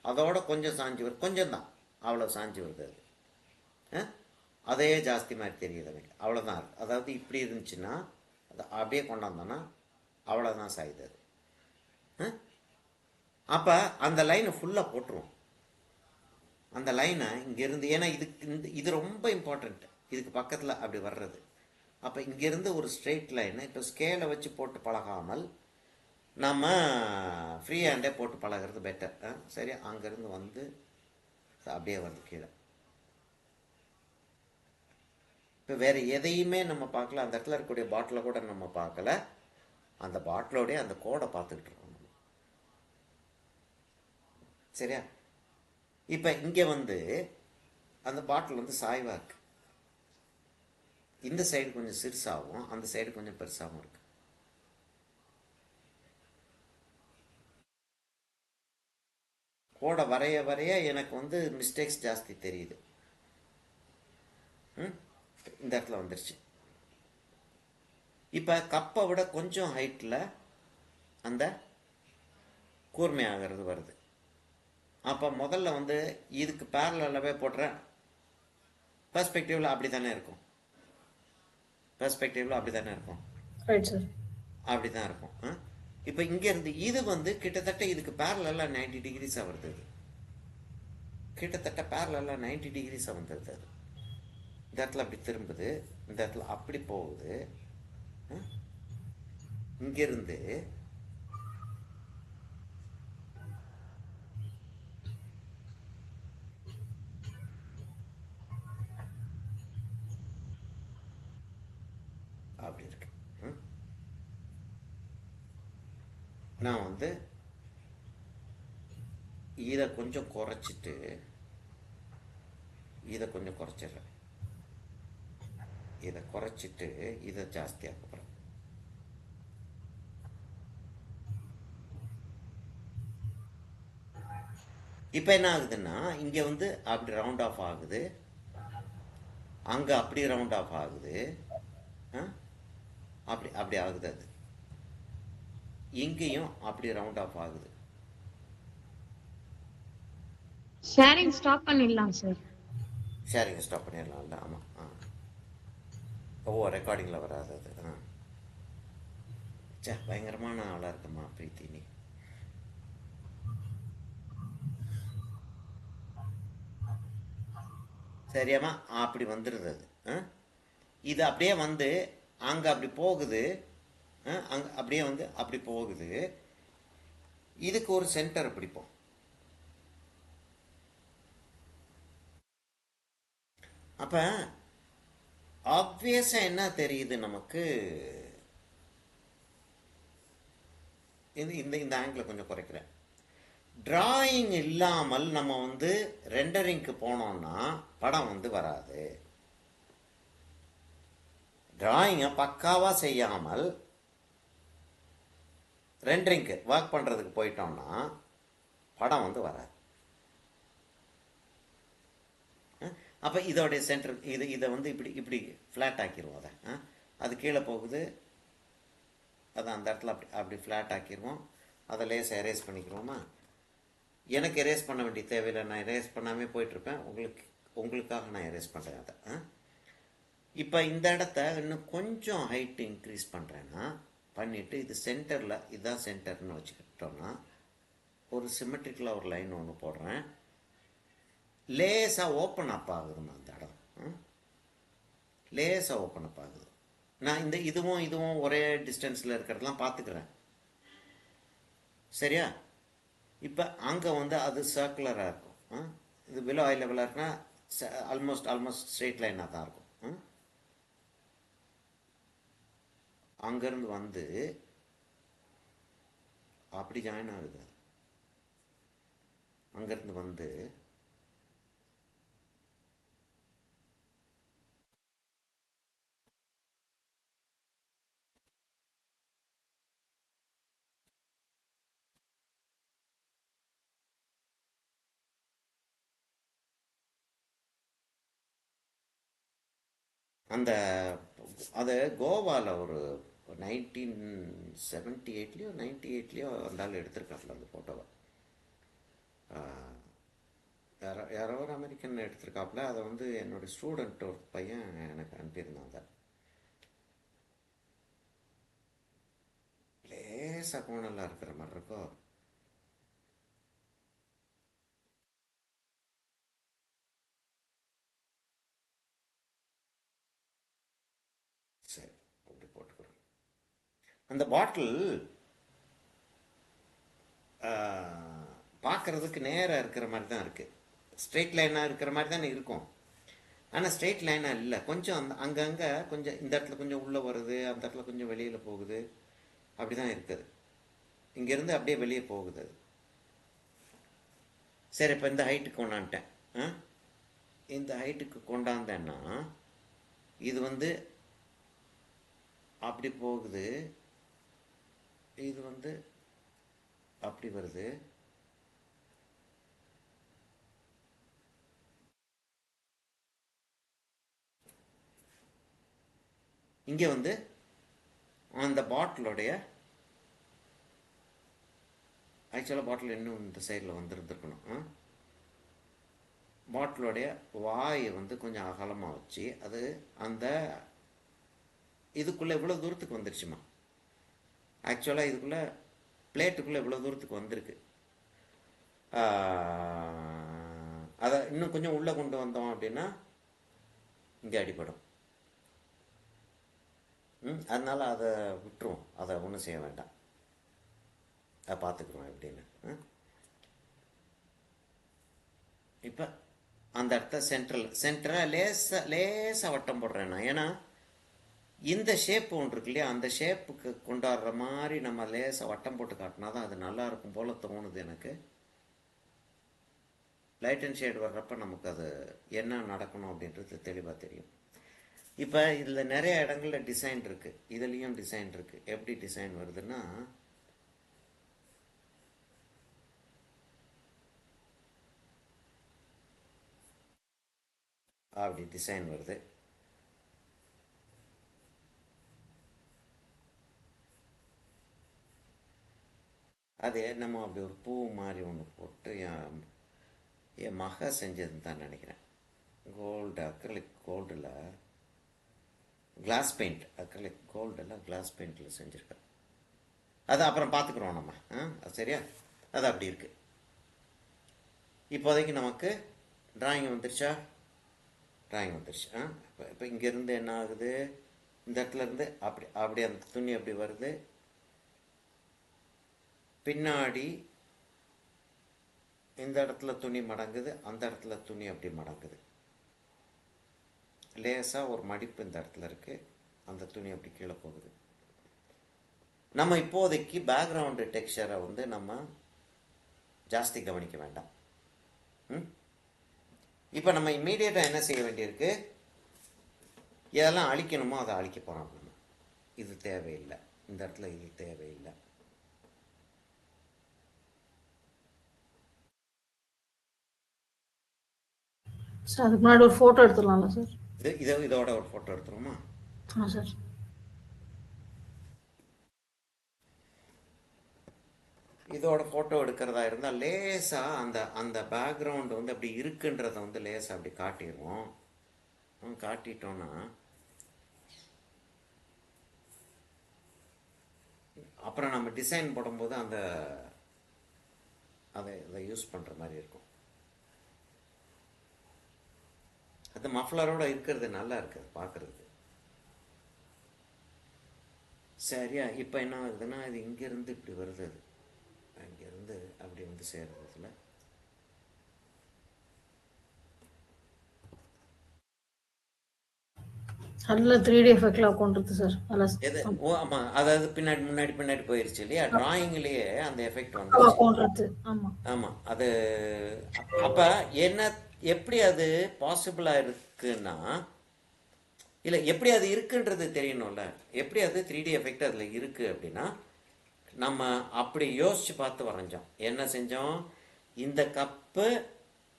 அதோட கொஞ்சம் சாஞ்சு வருது. கொஞ்சம் தான், அவ்வளோ சாஞ்சு வருது. அது அதே ஜாஸ்தி மாதிரி தெரியுது எனக்கு. அவ்வளோதான். அதாவது இப்படி இருந்துச்சுன்னா அதை அப்படியே கொண்டாந்தோன்னா அவ்வளோதான் சாயுது அது. அப்போ அந்த லைனை ஃபுல்லாக போட்டுருவோம். அந்த லைனை இங்கேருந்து, ஏன்னா இது ரொம்ப இம்பார்ட்டண்ட், இதுக்கு பக்கத்தில் அப்படி வர்றது. அப்போ இங்கேருந்து ஒரு ஸ்ட்ரெயிட் லைனை இப்போ ஸ்கேலை வச்சு போட்டு பழகாமல் நம்ம ஃப்ரீ ஹேண்டே போட்டு பழகிறது பெட்டர். சரி, அங்கேருந்து வந்து அப்படியே வருது கீழே. இப்போ வேறு எதையுமே நம்ம பார்க்கல. அந்த இடத்துல இருக்கக்கூடிய பாட்டிலை கூட நம்ம பார்க்கல. அந்த பாட்டிலோடைய அந்த கோடை பார்த்துக்கிட்டு இருக்கோம் நம்ம. சரியா? இப்போ இங்கே வந்து அந்த பாட்டில் வந்து சாய்வாக இருக்கு. இந்த சைடு கொஞ்சம் சிறுசாகவும் அந்த சைடு கொஞ்சம் பெருசாகவும் இருக்கு. கோடை வரைய வரைய எனக்கு வந்து மிஸ்டேக்ஸ் ஜாஸ்தி தெரியுது. இந்த இடத்துல வந்துருச்சு. இப்போ கப்பை விட கொஞ்சம் ஹைட்டில் அந்த கூர்மையாகிறது வருது. அப்போ முதல்ல வந்து இதுக்கு பேரலாகவே போடுறேன். பெர்ஸ்பெக்டிவில் அப்படி தானே இருக்கும். பெர்ஸ்பெக்டிவில் அப்படி தானே இருக்கும். அப்படி தான் இருக்கும். இப்போ இங்கேருந்து இது வந்து கிட்டத்தட்ட இதுக்கு பேரலாக 90 டிகிரிஸாக வருது. அது கிட்டத்தட்ட பேரலாக 90 டிகிரிஸாக வந்துடுது. அது இந்த இடத்துல அப்படி திரும்புது, இந்த இடத்துல அப்படி போகுது. இங்கிருந்து அப்படி இருக்கு. நான் வந்து இதை கொஞ்சம் குறைச்சிட்டு இதை கொஞ்சம் குறைச்சிடுறேன். இதை குறைச்சிட்டு இதை ஜாஸ்தியாக போகிறேன். இப்போ என்ன ஆகுதுன்னா இங்கே வந்து அப்படி ரவுண்ட் ஆஃப் ஆகுது, அங்கே அப்படி ரவுண்ட் ஆஃப் ஆகுது, அப்படி அப்படி ஆகுது. அது இங்கேயும் அப்படி ரவுண்ட் ஆஃப் ஆகுது. ஷேரிங் ஸ்டாப் பண்ணிடலாம் சார். ஷேரிங் ஸ்டாப் பண்ணிடலாம்ல? ஆமாம். ரெக்கார்டிங்கில் வராது அது. பயங்கரமான ஆளாக இருக்குமா பிரீத்தி நீ. சரியாம்மா? அப்படி வந்துடுது அது. இது அப்படியே வந்து அங்கே அப்படி போகுது, அங்கே அப்படியே வந்து அப்படி போகுது. இதுக்கு ஒரு சென்டர் பிடிப்போம். அப்போ ஆப்வியஸாக என்ன தெரியுது நமக்கு, இந்த இந்த ஆங்கிள் கொஞ்சம் குறைக்கிறேன். டிராயிங் இல்லாமல் நம்ம வந்து ரெண்டரிங்க்கு போனோம்னா படம் வந்து வராது. டிராயிங்கை பக்காவாக செய்யாமல் ரெண்டரிங்க்கு ஒர்க் பண்ணுறதுக்கு போயிட்டோம்னா படம் வந்து வராது. அப்போ இதோடைய சென்டர் இதை வந்து இப்படி இப்படி ஃப்ளாட் ஆக்கிடுவோம். அதை அது கீழே போகுது, அதை அந்த இடத்துல அப்படி அப்படி ஃப்ளாட் ஆக்கிடுவோம். அதை லேசாக எரேஸ் பண்ணிக்கிறோமா. எனக்கு எரேஸ் பண்ண வேண்டிய தேவையில்லை, நான் எரேஸ் பண்ணாமே போயிட்டுருப்பேன். உங்களுக்காக நான் எரேஸ் பண்ணுறேன் அதை. இப்போ இந்த இடத்த இன்னும் கொஞ்சம் ஹைட்டு இன்க்ரீஸ் பண்ணுறேன்னா பண்ணிவிட்டு, இது சென்டரில் இதுதான் சென்டர்னு வச்சுக்கிட்டோன்னா ஒரு சிமெட்ரிக்கலாக ஒரு லைன் ஒன்று போடுறேன். லேசாக ஓப்பன் அப் ஆகுதுமா அந்த இடம், லேசாக ஓப்பன் அப் ஆகுது. நான் இந்த இதுவும் ஒரே டிஸ்டன்ஸில் இருக்கிறதெல்லாம் பார்த்துக்கிறேன், சரியா. இப்போ அங்கே வந்து அது சர்க்குலராக இருக்கும். இது பிலோ ஐ லெவலாக இருக்குன்னா ஆல்மோஸ்ட் ஸ்ட்ரெயிட் லைனாக தான் இருக்கும். அங்கேருந்து வந்து அப்படி ஜாயின் ஆகுது. அங்கேருந்து வந்து அந்த அது கோவாவில் ஒரு 1978 98 அந்த ஆள் எடுத்திருக்காப்புல அந்த ஃபோட்டோவை. யாரோ ஒரு அமெரிக்கன் எடுத்திருக்காப்புல. அதை வந்து என்னுடைய ஸ்டூடெண்ட் ஒரு பையன் எனக்கு அனுப்பியிருந்தாங்க. லேசாக கோணலாக இருக்கிற மாதிரி இருக்கோ. சரி, அப்படி போட்டுக்கிறோம். அந்த பாட்டில் பார்க்குறதுக்கு நேராக இருக்கிற மாதிரி தான் இருக்குது, ஸ்ட்ரெயிட் லைனாக இருக்கிற மாதிரி தானே இருக்கும். ஆனால் ஸ்ட்ரெயிட் லைனாக இல்லை, கொஞ்சம் அங்கங்கே கொஞ்சம் இந்த இடத்துல கொஞ்சம் உள்ளே வருது, அந்த இடத்துல கொஞ்சம் வெளியில் போகுது, அப்படி தான் இருக்குது. இங்கேருந்து அப்படியே வெளியே போகுது. சரி, இப்போ இந்த ஹைட்டுக்கு கொண்டாந்துட்டேன். இந்த ஹைட்டுக்கு கொண்டாந்தேன்னா இது வந்து அப்படி போகுது, இது வந்து அப்படி வருது. இங்கே வந்து அந்த பாட்டிலோடைய ஆக்சுவலாக பாட்டில் இன்னும் இந்த சைடில் வந்துருந்துருக்கணும். பாட்டிலோடைய வாயை வந்து கொஞ்சம் அகலமாக வச்சு அது அந்த இதுக்குள்ளே இவ்வளோ தூரத்துக்கு வந்துருச்சுமா. ஆக்சுவலாக இதுக்குள்ளே பிளேட்டுக்குள்ளே இவ்வளோ தூரத்துக்கு வந்திருக்கு. அதை இன்னும் கொஞ்சம் உள்ளே கொண்டு வந்தோம் அப்படின்னா இங்கே அடிபடும். அதனால் அதை விட்டுருவோம், அதை ஒன்றும் செய்ய வேண்டாம், அதை பார்த்துக்குறோம் எப்படின்னு. இப்போ அந்த இடத்த சென்டராக லேசாக வட்டம் போடுறேன் நான். ஏன்னா இந்த ஷேப் ஒன்று இருக்கு இல்லையா, அந்த ஷேப்புக்கு கொண்டாடுற மாதிரி நம்ம லேசாக வட்டம் போட்டு காட்டினா தான் அது நல்லா இருக்கும் போல தோணுது எனக்கு. லைட் அண்ட் ஷேட் வர்றப்ப நமக்கு அது என்ன நடக்கணும் அப்படின்றது தெளிவாக தெரியும். இப்போ இதில் நிறைய இடங்களில் டிசைன் இருக்குது, இதுலேயும் டிசைன் இருக்குது. எப்படி டிசைன் வருதுன்னா, அப்படி டிசைன் வருது. அது நம்ம அப்படி ஒரு பூ மாதிரி ஒன்று போட்டு என் மக செஞ்சதுன்னு தான் நினைக்கிறேன். கோல்டு அக்ரலிக் கோல்டில் கிளாஸ் பெயிண்ட், அக்ரலிக் கோல்டில் கிளாஸ் பெயிண்டில் செஞ்சுருக்கேன். அது அப்புறம் பார்த்துக்குறோம் நம்ம. சரியா, அது அப்படி இருக்குது. இப்போதைக்கு நமக்கு டிராயிங் வந்துருச்சா? டிராயிங் வந்துருச்சு. இப்போ இங்கேருந்து என்ன ஆகுது, இந்த இடத்துல இருந்து அப்படி அந்த துணி அப்படி வருது, பின்னாடி இந்த இடத்துல துணி மடங்குது, அந்த இடத்துல துணி அப்படி மடங்குது. லேசாக ஒரு மடிப்பு இந்த இடத்துல இருக்குது, அந்த துணி அப்படி கீழே போகுது. நம்ம இப்போதைக்கு பேக்ரவுண்டு டெக்ஸ்சரை வந்து நம்ம ஜாஸ்தி கவனிக்க வேண்டாம். இப்போ நம்ம இம்மீடியட்டாக என்ன செய்ய வேண்டியிருக்கு, எதெல்லாம் அழிக்கணுமோ அதை அழிக்க போகிறோம். நம்ம இது தேவையில்லை, இந்த இடத்துல இது தேவையில்லை. சார் அதுக்கு முன்னாடி ஒரு ஃபோட்டோ எடுத்துடலாம்ல சார்? இதோட ஒரு ஃபோட்டோ எடுத்துருவோமா? சார் இதோட ஃபோட்டோ எடுக்கிறதா இருந்தால் லேசாக அந்த அந்த பேக்ரவுண்டு வந்து அப்படி இருக்குன்றதை வந்து லேசாக அப்படி காட்டிடுவோம். காட்டிட்டோன்னா அப்புறம் நம்ம டிசைன் போடும்போது அதை யூஸ் பண்ணுற மாதிரி இருக்கும். அது மஃப்ளரோட இருக்கிறது நல்லா இருக்குது பார்க்குறதுக்கு. சரியா? இப்போ என்ன ஆகுதுன்னா, இது இங்கேருந்து இப்படி வருது, அது இங்கேருந்து அப்படி வந்து சேர்றதுல அதில் 3D எஃபெக்ட்ல கொண்டுருது சார். எது? ஓ ஆமாம், அதாவது முன்னாடி போயிருச்சு இல்லையா? டிராயிங்லேயே அந்த எஃபெக்ட் வந்து. ஆமாம், அது அப்போ என்ன, எப்படி அது பாசிபிளாக இருக்குன்னா, இல்லை எப்படி அது இருக்குன்றது தெரியணும்ல. எப்படி அது 3D எஃபெக்ட் அதில் இருக்குது அப்படின்னா, நம்ம அப்படி யோசித்து பார்த்து வரைஞ்சோம். என்ன செஞ்சோம், இந்த கப்பு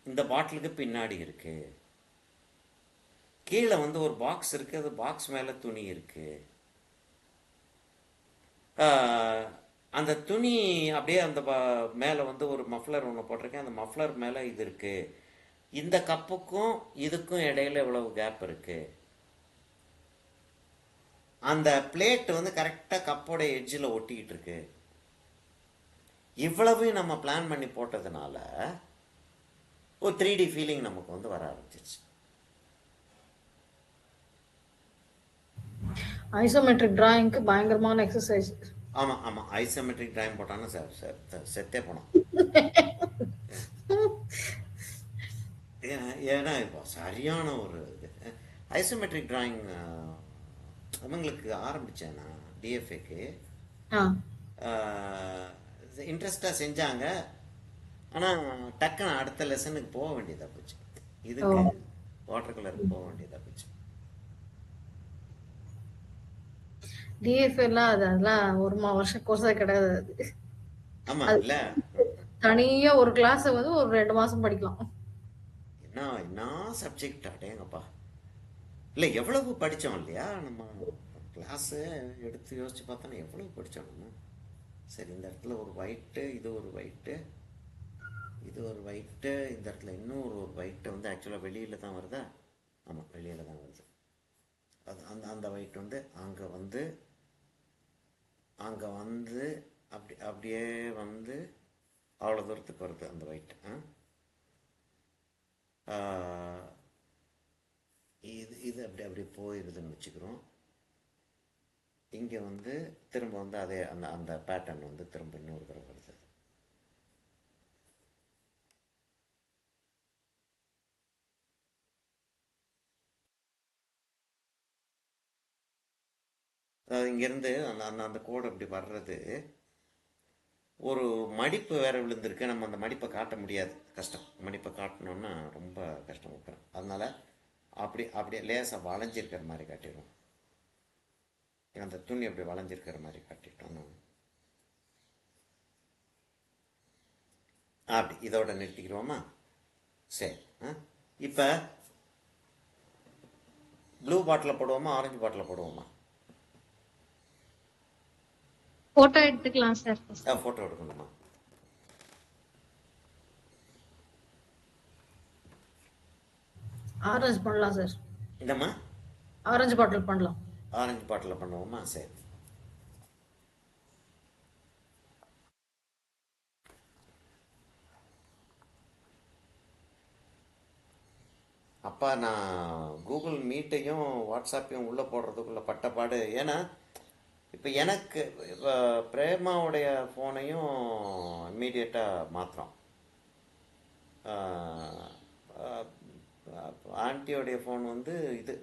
இந்த பாட்டிலுக்கு பின்னாடி இருக்குது, கீழே வந்து ஒரு பாக்ஸ் இருக்குது, அது பாக்ஸ் மேலே துணி இருக்குது, அந்த துணி அப்படியே அந்த மேலே வந்து ஒரு மஃப்ளர் ஒன்று போட்டிருக்கேன், அந்த மஃப்ளர் மேலே இது இருக்குது, இந்த கப்புக்கும் இதுக்கும் இடையில இவ்வளவு கேப் இருக்குது, அந்த பிளேட் வந்து கரெக்டாக கப்போட எட்ஜில் ஒட்டிக்கிட்டு இருக்கு. இவ்வளவு நம்ம பிளான் பண்ணி போட்டதுனால ஒரு 3D ஃபீலிங் நமக்கு வந்து வர ஆரம்பிச்சிச்சு. ஐசோமெட்ரிக் டிராயிங்க்கு பயங்கரமான எக்ஸசைஸ். ஆமாம், ஐசோமெட்ரிக் டிராயிங் போட்டான்னா செத்தே போனோம். ஏன்னா இப்போ சரியான ஒரு இது ஐசோமெட்ரிக் டிராயிங் அவங்களுக்கு ஆரம்பித்தேன் நான் டிஎஃப்ஏக்கு. இன்ட்ரெஸ்டாக செஞ்சாங்க, ஆனால் டக்குன்னு அடுத்த லெசனுக்கு போக வேண்டியதாக போச்சு, இதுக்கு வாட்டர் கலருக்கு போக வேண்டியதாக போச்சு. டிஎஃப்ஏலாம் அதெல்லாம் ஒரு வருஷம் கோர்ஸே கிடையாது. ஆமாம், இல்லை தனியாக ஒரு கிளாஸை வந்து ஒரு 2 மாதம் படிக்கலாம். என்ன சப்ஜெக்ட் அடேங்கப்பா. இல்லை எவ்வளவு படித்தோம் இல்லையா நம்ம கிளாஸு எடுத்து யோசித்து பார்த்தோன்னா எவ்வளவு படித்தோம் நம்ம. சரி, இந்த இடத்துல ஒரு ஒயிட்டு, இது ஒரு ஒயிட்டு, இது ஒரு ஒயிட்டு, இந்த இடத்துல இன்னொரு ஒரு ஒயிட்டு வந்து ஆக்சுவலாக வெளியில் தான் வருதா? ஆமாம், வெளியில் தான் வருது. அது அந்த ஒயிட் வந்து அங்கே வந்து அப்படியே வந்து அவ்வளோ தூரத்துக்கு வருது அந்த ஒயிட். இது அப்படி போயிடுதுன்னு வச்சுக்கிறோம். இங்கே வந்து திரும்ப வந்து அதே அந்த பேட்டர்ன் வந்து திரும்ப இன்னொரு தடவை வருது. அதாவது இங்கேருந்து அந்த கோடு அப்படி வர்றது, ஒரு மடிப்பு வேற விழுந்திருக்கு, நம்ம அந்த மடிப்பை காட்ட முடியாது, கஷ்டம். மடிப்பை காட்டணுன்னா ரொம்ப கஷ்டம் வைக்கிறோம். அதனால அப்படியே லேசாக வளைஞ்சிருக்கிற மாதிரி காட்டிடுவோம். அந்த துணி அப்படி வளைஞ்சிருக்கிற மாதிரி காட்டிட்டோம். அப்படி இதோட நிறுத்திக்கிறோமா? சரி, இப்போ ப்ளூ பாட்டில் போடுவோமா, ஆரஞ்சு பாட்டில் போடுவோமா? போட்டோ எடுத்துக்கலாம் சார். போட்டோ எடுக்கணுமா? ஆரஞ்சு பண்ணலாம் சார். என்னம்மா? ஆரஞ்சு பாட்டில் பண்ணலாம். ஆரஞ்சு பாட்டில் பண்ணுவோமா? சரி. அப்பா, நான் கூகுள் மீட்டையும் வாட்ஸ்அப்பையும் உள்ளே போடுறதுக்குள்ள பட்டப்பாடு. ஏன்னா இப்போ எனக்கு இப்போ பிரேமாவுடைய ஃபோனையும் இம்மீடியட்டாக மாற்றுறோம். ஆன்ட்டியோடைய ஃபோன் வந்து இது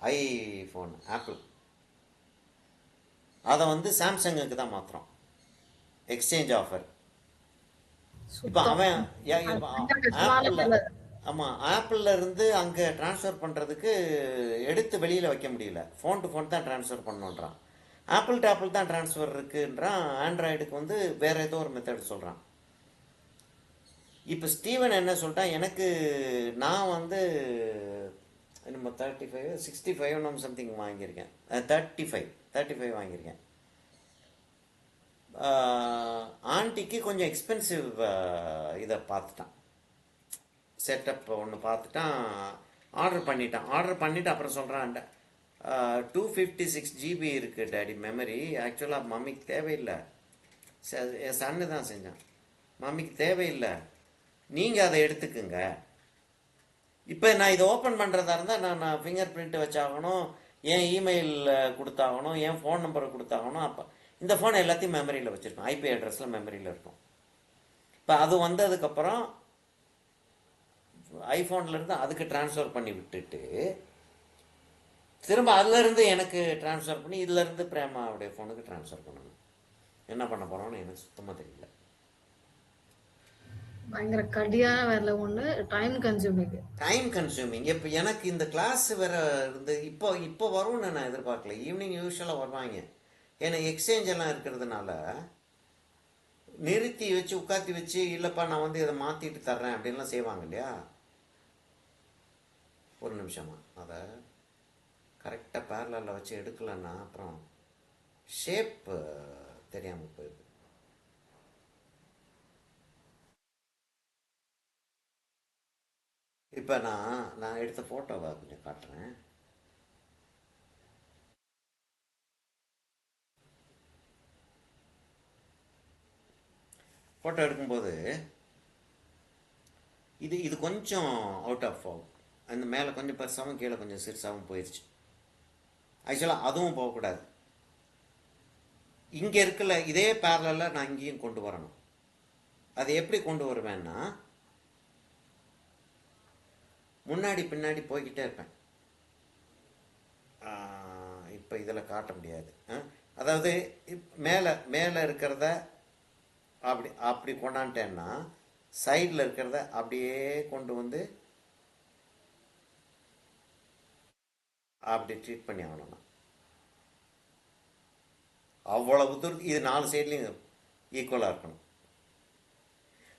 ஐஃபோன் ஆப்பிள். அதை வந்து சாம்சங்குக்கு தான் மாற்றுறோம். Exchange offer. இப்போ சுத்தம். அவன் அது பயங்கர கஷ்டமான ஆப்பிளில், வேலை. ஆமாம், ஆப்பிளில் இருந்து அங்கே ட்ரான்ஸ்ஃபர் பண்ணுறதுக்கு எடுத்து வெளியில் வைக்க முடியல. ஃபோன் டு ஃபோன் தான் ட்ரான்ஸ்ஃபர் பண்ணணுன்றான். ஆப்பிள் டு ஆப்பிள் தான் ட்ரான்ஸ்ஃபர் இருக்குன்றான். ஆண்ட்ராய்டுக்கு வந்து வேறு ஏதோ ஒரு மெத்தட் சொல்கிறான். இப்போ ஸ்டீவன் என்ன சொல்லிட்டான், எனக்கு நான் வந்து நம்ம 65 நம்ம சம்திங் வாங்கியிருக்கேன். 35 வாங்கியிருக்கேன். ஆன்ட்டிக்கு கொஞ்சம் எக்ஸ்பென்சிவ் இதை பார்த்துட்டான். செட்டப் ஒன்று பார்த்துட்டான். ஆர்டர் பண்ணிவிட்டு அப்புறம் சொல்கிறான், 256 GB இருக்குது டேடி மெமரி. ஆக்சுவலாக மம்மிக்கு தேவையில்லை. என் சன்னு தான் செஞ்சான். மம்மிக்கு தேவையில்லை, நீங்கள் அதை எடுத்துக்குங்க. இப்போ நான் இதை ஓப்பன் பண்ணுறதா இருந்தால் நான் ஃபிங்கர் பிரிண்ட் வச்சாகணும், என் இமெயில் கொடுத்தாகணும், என் ஃபோன் நம்பரை கொடுத்தாகணும். அப்போ இந்த ஃபோன் எல்லாத்தையும் மெமரியில் வச்சுருக்கோம். ஐபி அட்ரஸில் மெமரியில் இருக்கும். இப்போ அது வந்ததுக்கப்புறம் ஐஃபோன்லேருந்து அதுக்கு ட்ரான்ஸ்ஃபர் பண்ணி விட்டுட்டு திரும்ப அதுலேருந்து எனக்கு ட்ரான்ஸ்ஃபர் பண்ணி இதுலேருந்து பிரேமாவுடைய ஃபோனுக்கு ட்ரான்ஸ்ஃபர் பண்ணணும். என்ன பண்ண போகிறோன்னு எனக்கு சுத்தமாக தெரியல. பயங்கர கடியான வேலை ஒண்ணு. Time consuming. இப்போ எனக்கு இந்த கிளாஸ் வேற இருந்து இப்போ வரும்னு நான் எதிர்பார்க்கல. ஈவினிங் யூஸ்வலாக வருவாங்க. ஏன்னா எக்ஸ்சேஞ்ச் எல்லாம் இருக்கிறதுனால நிறுத்தி வச்சு உட்காத்தி வச்சு, இல்லைப்பா நான் வந்து இதை மாற்றிட்டு தர்றேன் அப்படின்லாம் செய்வாங்க இல்லையா. ஒரு நிமிஷமா அதை கரெக்டாக பேரலில் வச்சு எடுக்கலன்னா அப்புறம் ஷேப் தெரியாமல் போயிடுது. இப்போ நான் எடுத்த ஃபோட்டோவை கொஞ்சம் காட்டுறேன். ஃபோட்டோ எடுக்கும்போது இது கொஞ்சம் அவுட் ஆஃப் அந்த மேலே கொஞ்சம் பெருசாகவும் கீழே கொஞ்சம் சிறுசாகவும் போயிடுச்சு. ஆக்சுவலாக அதுவும் போகக்கூடாது. இங்கே இருக்கல இதே பேரலில் நான் இங்கேயும் கொண்டு வரணும். அது எப்படி கொண்டு வருவேன்னா, முன்னாடி பின்னாடி போய்கிட்டே இருப்பேன். இப்போ இதில் காட்ட முடியாது. அதாவது மேலே இருக்கிறத அப்படி கொண்டான்ட்டேன்னா சைடில் இருக்கிறத அப்படியே கொண்டு வந்து அப்படி ட்ரீட் பண்ணி ஆகணும். அவ்வளவு தூரம் இது 4 சைட்லையும் ஈக்குவலாக இருக்கணும்.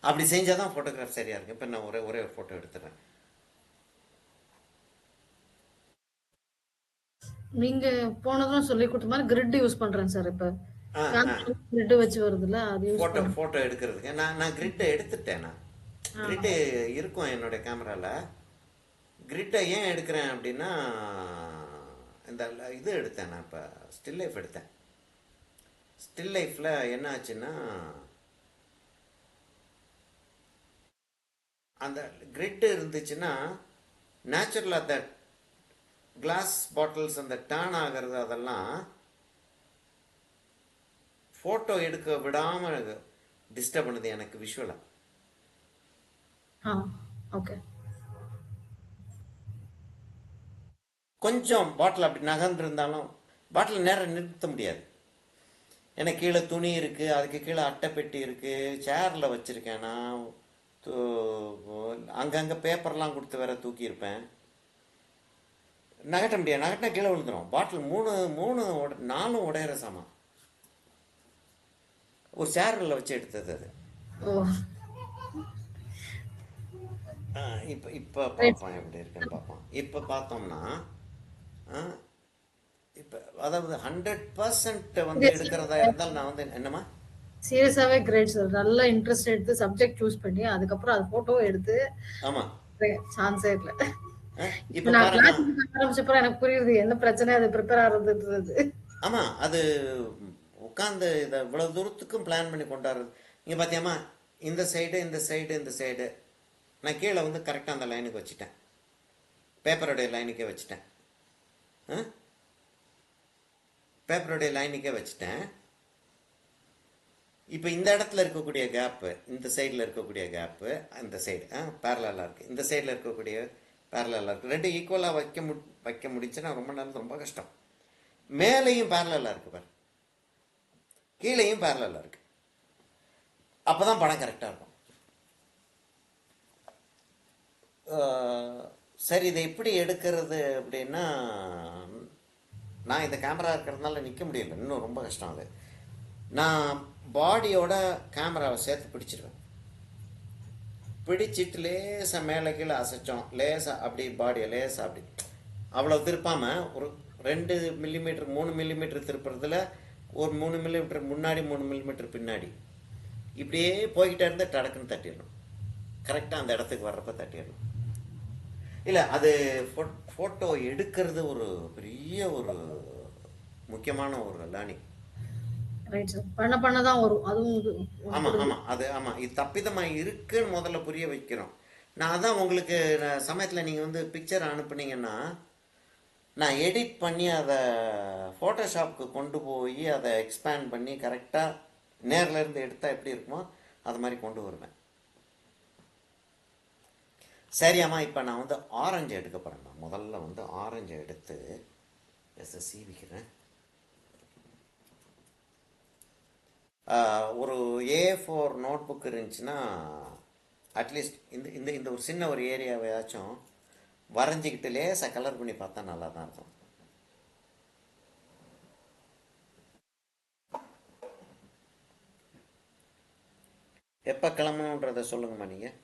அப்படி செஞ்சால் தான் ஃபோட்டோகிராஃப் சரியாக இருக்கும். இப்போ நான் ஒரே ஒரு ஃபோட்டோ எடுத்துறேன். நீங்க போனதும் சொல்லி கொடுத்த மாதிரி கிரிட் யூஸ் பண்றேன் சார். இப்ப கிரிட் வச்சு வருதுல்ல, அது யூஸ் ஃபோட்டோ எடுக்கிறதுக்கு நான் கிரிட்டை எடுத்துட்டேன். நான் கிரிட்டு இருக்கும் என்னுடைய கேமராவில். கிரிட்டை ஏன் எடுக்கிறேன் அப்படின்னா, இந்த இது எடுத்தேன். நான் இப்போ ஸ்டில் லைஃப் எடுத்தேன். ஸ்டில் லைஃப்பில் என்ன ஆச்சுன்னா, அந்த கிரிட்டு இருந்துச்சுன்னா நேச்சுரலாக அந்த கிளாஸ் பாட்டில்ஸ் அந்த டர்ன் ஆகிறது அதெல்லாம் ஃபோட்டோ எடுக்க விடாமல் டிஸ்டர்ப் பண்ணுது எனக்கு விஷுவலாக. ஓகே. கொஞ்சம் பாட்டில் அப்படி நகர்ந்து இருந்தாலும் பாட்டில் நேரம் நிறுத்த முடியாது. ஏன்னா கீழே துணி இருக்குது, அதுக்கு கீழே அட்டைப்பெட்டி இருக்குது, சேரில் வச்சுருக்கேன். நான் அங்கங்கே பேப்பர்லாம் கொடுத்து வேற தூக்கியிருப்பேன். நகட்ட முடியாது. நகட்டினா கீழே விழுந்துடும். பாட்டில் 4 உடையிற சாமான். ஒரு சேரில் வச்சு எடுத்தது அது. இப்போ பார்ப்போம் எப்படி இருக்குன்னு பார்ப்போம். இப்போ பார்த்தோம்னா இப்போ அதாவது 100% வந்து எடுக்கிறதா இருந்தால் நான் வந்து என்னமா சீரியஸாவே கிரேட் சார். நல்ல இன்ட்ரெஸ்ட் எடுத்து சப்ஜெக்ட் சூஸ் பண்ணி அதுக்கப்புறம் அது போட்டோ எடுத்து. ஆமா, சான்ஸே இல்ல. இப்போ நான் பாருங்க. கிளாஸ் ஆரம்பிச்சப்பறம் எனக்கு புரியுது என்ன பிரச்சனை, அது ப்ரிப்பேர் ஆகுறது. ஆமா, அது உட்காந்து இதை இவ்வளவு தூரத்துக்கும் பிளான் பண்ணி கொண்டாடுறது. நீங்க பாத்தியாமா, இந்த சைடு நான் கீழே வந்து கரெக்டாக அந்த லைனுக்கு வச்சுட்டேன். பேப்பருடைய லைனுக்கே வச்சுட்டேன். பேப்பருடைய லைனுக்கே வச்சுட்டேன். இப்போ இந்த இடத்துல இருக்கக்கூடிய கேப்பு, இந்த சைடில் இருக்கக்கூடிய கேப்பு, இந்த சைடு பேரலாக இருக்குது, இந்த சைடில் இருக்கக்கூடிய பேரலாக இருக்குது. ரெண்டு ஈக்குவலாக வைக்க முடிச்சுன்னா ரொம்ப நல்லது, ரொம்ப கஷ்டம். மேலேயும் பேரலாக இருக்குது பாரு, கீழேயும் பேரலாக இருக்குது. அப்போ தான் படம் கரெக்டாக இருக்கும். சரி, இதை எப்படி எடுக்கிறது அப்படின்னா, நான் இந்த கேமரா இருக்கிறதுனால நிற்க முடியல, இன்னும் ரொம்ப கஷ்டம் அது. நான் பாடியோட கேமராவை சேர்த்து பிடிச்சிருவேன். பிடிச்சிட்டு லேசாக மேலே கீழே அசைச்சோம், லேசாக அப்படி பாடியை லேசாக அப்படி அவ்வளோ திருப்பாமல் ஒரு 2 மில்லிமீட்டர் 3 மில்லிமீட்டர் திருப்புறதுல ஒரு 3 மில்லிமீட்டர் முன்னாடி 3 மில்லிமீட்டர் பின்னாடி இப்படியே போய்கிட்டே இருந்தால் டடக்குன்னு தட்டிடணும். கரெக்டாக அந்த இடத்துக்கு வர்றப்ப தட்டிடணும். இல்லை, அது ஃபோட்டோ எடுக்கிறது ஒரு பெரிய ஒரு முக்கியமான ஒரு லேர்னிங். Right sir. பண்ண பண்ண தான் வரும். அதுவும் ஆமாம், அது இது தப்பிதமாக இருக்குன்னு முதல்ல புரிய வைக்கிறோம். நான் அதான் உங்களுக்கு சமயத்தில் நீங்கள் வந்து பிக்சர் அனுப்புனீங்கன்னா நான் எடிட் பண்ணி அதை ஃபோட்டோஷாப்புக்கு கொண்டு போய் அதை எக்ஸ்பேண்ட் பண்ணி கரெக்டாக நேரில் இருந்து எடுத்தால் எப்படி இருக்குமோ அது மாதிரி கொண்டு வருவேன். சரியாம்மா, இப்போ நான் வந்து ஆரஞ்சு எடுக்க போகிறேன். நான் முதல்ல வந்து ஆரஞ்சை எடுத்து சீவிக்கிறேன். ஒரு A4 நோட் புக் இருந்துச்சுன்னா அட்லீஸ்ட் இந்த இந்த ஒரு சின்ன ஒரு ஏரியாவையாச்சும் வரைஞ்சிக்கிட்டு லேசாக கலர் பண்ணி பார்த்தா நல்லா தான் இருக்கும். எப்போ கிளம்பணுன்றதை சொல்லுங்கம்மா நீங்கள்.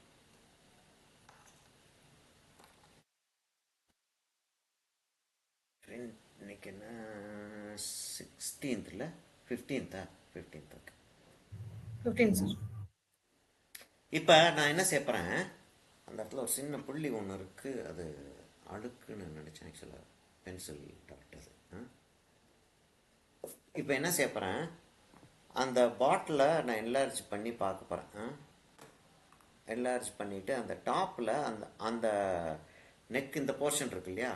இன்னைக்கு என்ன 16th 15th 15th. 15 சார். இப்போ நான் என்ன செய்யப்படுறேன், அந்த இடத்துல ஒரு சின்ன புள்ளி ஒன்று இருக்குது, அது அழுக்குன்னு நினச்சேன் ஆக்சுவலாக, பென்சில் டாக்டர். இப்போ என்ன செய்யப்படுறேன், அந்த பாட்டிலை நான் என்லார்ஜ் பண்ணி பார்க்க போகிறேன். என்லார்ஜ் பண்ணிவிட்டு அந்த டாப்பில் அந்த நெக் இந்த போர்ஷன் இருக்கு இல்லையா,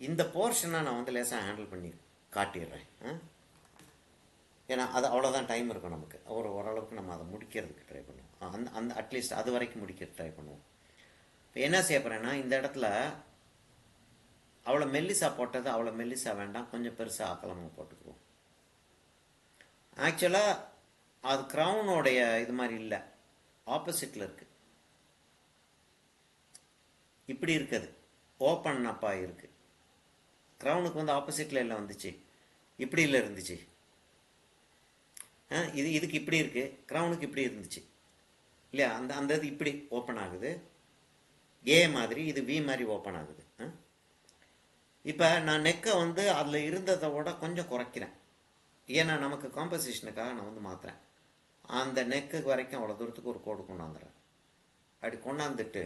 இந்த போர்ஷனை நான் வந்து லேசாக ஹேண்டில் பண்ணி காட்டிடுறேன். ஏன்னா அது அவ்வளோதான் டைம் இருக்கும் நமக்கு, ஓரளவுக்கு நம்ம அதை முடிக்கிறதுக்கு ட்ரை பண்ணுவோம். அந்த அட்லீஸ்ட் அது வரைக்கும் முடிக்க ட்ரை பண்ணுவோம். இப்போ என்ன செய்ய போகிறேன்னா, இந்த இடத்துல அவ்வளோ மெல்லிசா போட்டது அவ்வளோ மெல்லிசா வேண்டாம், கொஞ்சம் பெருசாக அகலமாக போட்டுக்குவோம். ஆக்சுவலாக அது க்ரௌனோடைய இது மாதிரி இல்லை, ஆப்போசிட்டில் இருக்குது. இப்படி இருக்குது, ஓப்பன் அப்பாக இருக்குது. க்ரௌனுக்கு வந்து ஆப்போசிட்டில் எல்லாம் வந்துச்சு, இப்படி இல்லை இருந்துச்சு. இதுக்கு இப்படி இருக்குது, க்ரௌனுக்கு இப்படி இருந்துச்சு இல்லையா. அந்த இது இப்படி ஓப்பன் ஆகுது, ஏ மாதிரி, இது வி மாதிரி ஓப்பன் ஆகுது. இப்போ நான் நெக்கை வந்து அதில் இருந்ததை விட கொஞ்சம் குறைக்கிறேன். ஏன்னா நமக்கு காம்போசிஷனுக்காக நான் வந்து மாற்றுறேன். அந்த நெக்கு வரைக்கும் அவ்வளோ தூரத்துக்கு ஒரு கோடு கொண்டாந்துடுறேன். அப்படி கொண்டாந்துட்டு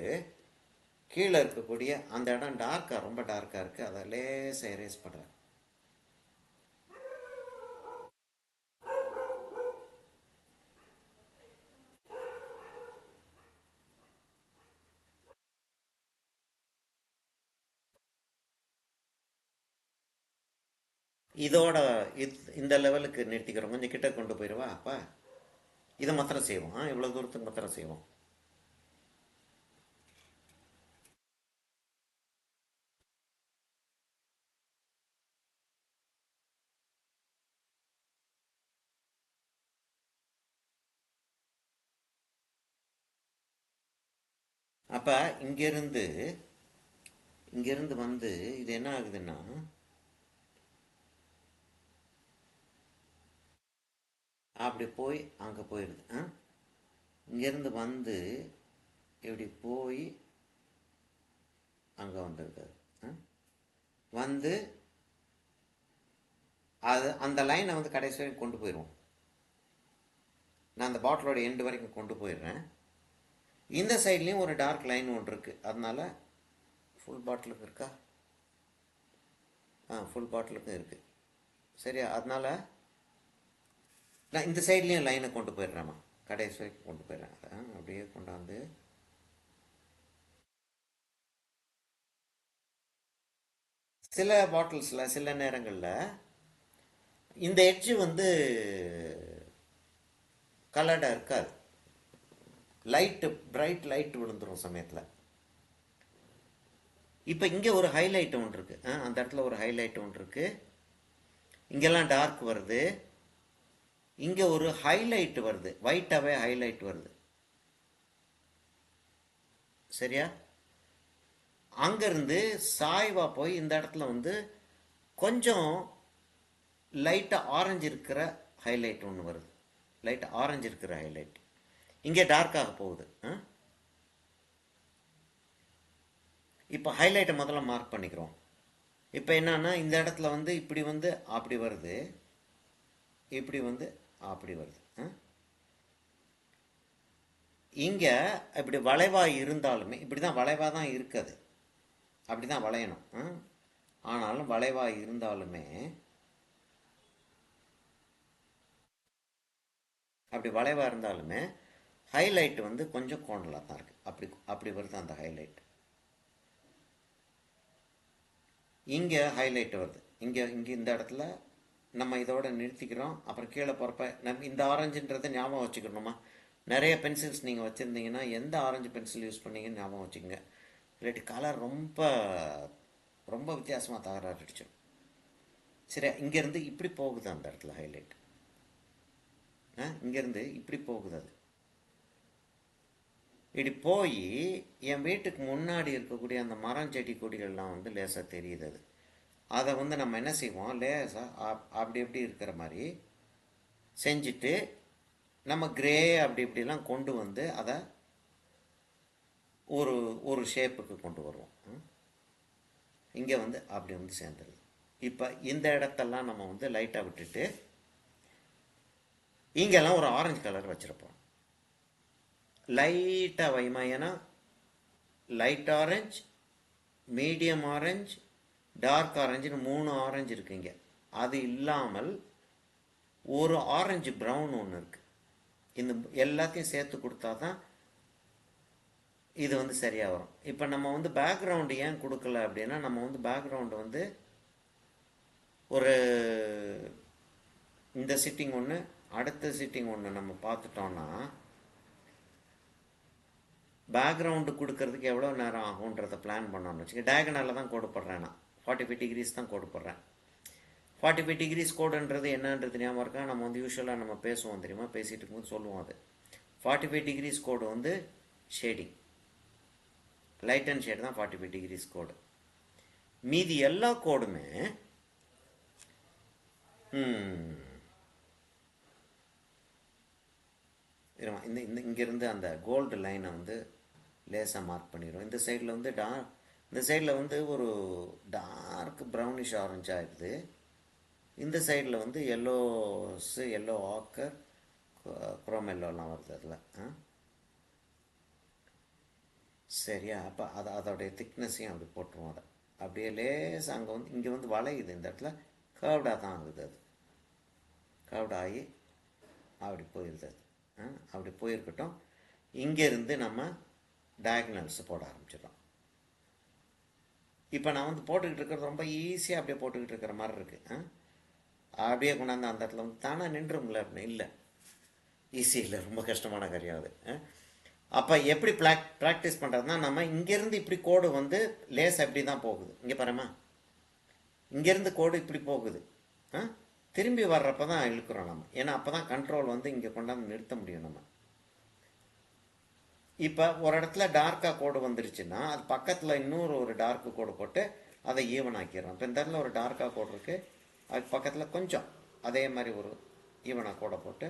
கீழே இருக்கக்கூடிய அந்த இடம் டார்க்காக, ரொம்ப டார்க்காக இருக்குது, அதை லேசாக எரேஸ் பண்ணுறேன். இதோட இந்த லெவலுக்கு நிறுத்திக்கிறோம். கொஞ்சம் கிட்ட கொண்டு போயிடுவா. அப்போ இதை மாத்திரம் செய்வோம், இவ்வளோ தூரத்துக்கு மாத்திரம் செய்வோம். அப்போ இங்கேருந்து வந்து இது என்ன ஆகுதுன்னா, அப்படி போய் அங்கே போயிடுது. இங்கேருந்து வந்து இப்படி போய் அங்கே வந்துருக்காது. வந்து அது அந்த லைனை வந்து கடைசி வரைக்கும் கொண்டு போயிடுவோம். நான் அந்த பாட்டிலோட எண்டு வரைக்கும் கொண்டு போயிடுறேன். இந்த சைட்லேயும் ஒரு டார்க் லைன் ஒன்று இருக்குது, அதனால ஃபுல் பாட்டிலுக்கு இருக்கா, ஃபுல் பாட்டிலுக்கும் இருக்குது. சரியா, அதனால நான் இந்த சைட்லேயும் லைனை கொண்டு போயிடுறேம்மா, கடைசி வரைக்கும் கொண்டு போயிடுறேன். அப்படியே கொண்டாந்து சில பாட்டில்ஸில் சில நேரங்களில் இந்த எட்ஜு வந்து கலர்டாக இருக்காது, லைட்டு பிரைட் லைட் விழுந்துடும் சமயத்தில். இப்போ இங்கே ஒரு ஹைலைட் ஒன்று இருக்குது, அந்த இடத்துல ஒரு ஹைலைட் ஒன்று இருக்குது, இங்கெல்லாம் டார்க் வருது, இங்கே ஒரு ஹைலைட் வருது, ஒயிட்டாகவே ஹைலைட் வருது. சரியா? அங்கேருந்து சாய்வா போய் இந்த இடத்துல வந்து கொஞ்சம் லைட்டாக ஆரஞ்சு இருக்கிற ஹைலைட் ஒன்று வருது, லைட்டாக ஆரஞ்சு இருக்கிற ஹைலைட். இங்கே டார்க்காக போகுது. இப்போ ஹைலைட்டை முதல்ல மார்க் பண்ணிக்கிறோம். இப்போ என்னன்னா இந்த இடத்துல வந்து இப்படி வந்து அப்படி வருது, இப்படி வந்து அப்படி வருது. இங்கே இப்படி வளைவாக இருந்தாலுமே, இப்படி தான் வளைவாக தான் இருக்குது, அப்படி தான் வளையணும். ஆனாலும் வளைவாக இருந்தாலுமே, அப்படி வளைவாக இருந்தாலுமே ஹைலைட் வந்து கொஞ்சம் கோணலாக தான் இருக்குது. அப்படி வருது அந்த ஹைலைட். இங்கே ஹைலைட் வருது, இங்கே இந்த இடத்துல நம்ம இதோட நிறுத்திக்கிறோம். அப்புறம் கீழே போகிறப்ப நம்ம இந்த ஆரஞ்சுன்றதை ஞாபகம் வச்சுக்கணுமா? நிறைய பென்சில்ஸ் நீங்கள் வச்சுருந்தீங்கன்னா எந்த ஆரஞ்சு பென்சில் யூஸ் பண்ணீங்கன்னு ஞாபகம் வச்சுக்கோங்க, இல்லாட்டி கலர் ரொம்ப ரொம்ப வித்தியாசமாக தகராறு அடிச்சிடும். சரி, இங்கேருந்து இப்படி போகுது அந்த இடத்துல ஹைலைட், இங்கேருந்து இப்படி போகுது. அது இப்படி போய் என் வீட்டுக்கு முன்னாடி இருக்கக்கூடிய அந்த மரம் செடி கொடிகள்லாம் வந்து லேசாக தெரியுது. அதை வந்து நம்ம என்ன செய்வோம், லேசாக அப்படி எப்படி இருக்கிற மாதிரி செஞ்சுட்டு நம்ம கிரே அப்படி இப்படிலாம் கொண்டு வந்து அதை ஒரு ஷேப்புக்கு கொண்டு வருவோம். இங்கே வந்து அப்படி வந்து சேர்ந்துருது. இப்போ இந்த இடத்தெல்லாம் நம்ம வந்து லைட்டாக விட்டுட்டு இங்கெல்லாம் ஒரு ஆரஞ்சு கலர் வச்சுருப்போம். லைட்டாக வைமா, ஏன்னா light orange, medium orange, dark ஆரஞ்சுன்னு 3 ஆரஞ்சு இருக்குங்க. அது இல்லாமல் ஒரு ஆரஞ்சு ப்ரௌன் ஒன்று இருக்குது. இந்த எல்லாத்தையும் சேர்த்து கொடுத்தா தான் இது வந்து சரியாக வரும். இப்போ நம்ம வந்து பேக்ரவுண்டு ஏன் கொடுக்கல அப்படின்னா, நம்ம வந்து பேக்ரவுண்டு வந்து ஒரு இந்த சிட்டிங் ஒன்று, அடுத்த சிட்டிங் ஒன்று நம்ம பார்த்துட்டோன்னா பேக்ரவுண்டு கொடுக்கறதுக்கு எவ்வளோ நேரம் ஆகுன்றதை பிளான் பண்ணோன்னு வச்சுக்க. டயகனலில் தான் கோடு போடுறேன், நான் 45 டிகிரிஸ் தான் கோடு போடுறேன். 45 டிகிரிஸ் கோடுன்றது என்னன்றது ஞாபகம் இருக்கா? நம்ம வந்து யூஸ்வலாக நம்ம பேசுவோம் தெரியுமா, பேசிகிட்டு இருக்கும்போது சொல்லுவோம். அது 45 டிகிரிஸ் கோடு வந்து ஷேடிங், லைட் அண்ட் ஷேடு தான் 45 டிகிரிஸ் கோடு. மீதி எல்லா கோடுமே இந்த இங்கேருந்து அந்த கோல்டு லைனை வந்து லேசாக மார்க் பண்ணிடும். இந்த சைடில் வந்து இந்த சைடில் வந்து ஒரு டார்க் ப்ரௌனிஷ் ஆரஞ்சு ஆகிடுது. இந்த சைடில் வந்து எல்லோ ஆக்கர், குரோம் எல்லோலாம் வருது அதில். சரியா? அப்போ அதோடைய திக்னஸையும் அப்படி போட்டுருவோம். அதை அப்படியே லேசாக அங்கே வந்து இங்கே வந்து வளையுது, இந்த இடத்துல கர்வ்டாக தான் ஆகுது. அது கர்வ்ட் ஆகி அப்படி போயிடுது. அது அப்படி போயிருக்கட்டும். இங்கேருந்து நம்ம டயக்னல்ஸ் போட ஆரம்பிச்சிடலாம். இப்போ நான் வந்து போட்டுக்கிட்டு இருக்கிறது ரொம்ப ஈஸியாக அப்படியே போட்டுக்கிட்டு இருக்கிற மாதிரி இருக்குது. அப்படியே கொண்டாந்து அந்த இடத்துல வந்து தானே நின்றும்ல அப்படின்னு. இல்லை, ஈஸி இல்லை, ரொம்ப கஷ்டமான காரியம் அது. அப்போ எப்படி ப்ராக்டிஸ் பண்ணுறதுனா, நம்ம இங்கேருந்து இப்படி கோடு வந்து லேஸ் அப்படி தான் போகுது. இங்கே பாருமா, இங்கேருந்து கோடு இப்படி போகுது. திரும்பி வர்றப்ப தான் இழுக்கிறோம் நம்ம, ஏன்னா அப்போ தான் கண்ட்ரோல் வந்து இங்கே கொண்டாந்து நிறுத்த முடியும் நம்ம. இப்போ ஒரு இடத்துல டார்க்காக கோடு வந்துருச்சுன்னா அது பக்கத்தில் இன்னொரு ஒரு டார்க்கு கோடு போட்டு அதை ஈவன் ஆக்கிடுறோம். இப்போ இந்த இடத்துல ஒரு டார்க்காக கோடு இருக்குது, அதுக்கு பக்கத்தில் கொஞ்சம் அதே மாதிரி ஒரு ஈவனாக கோடை போட்டு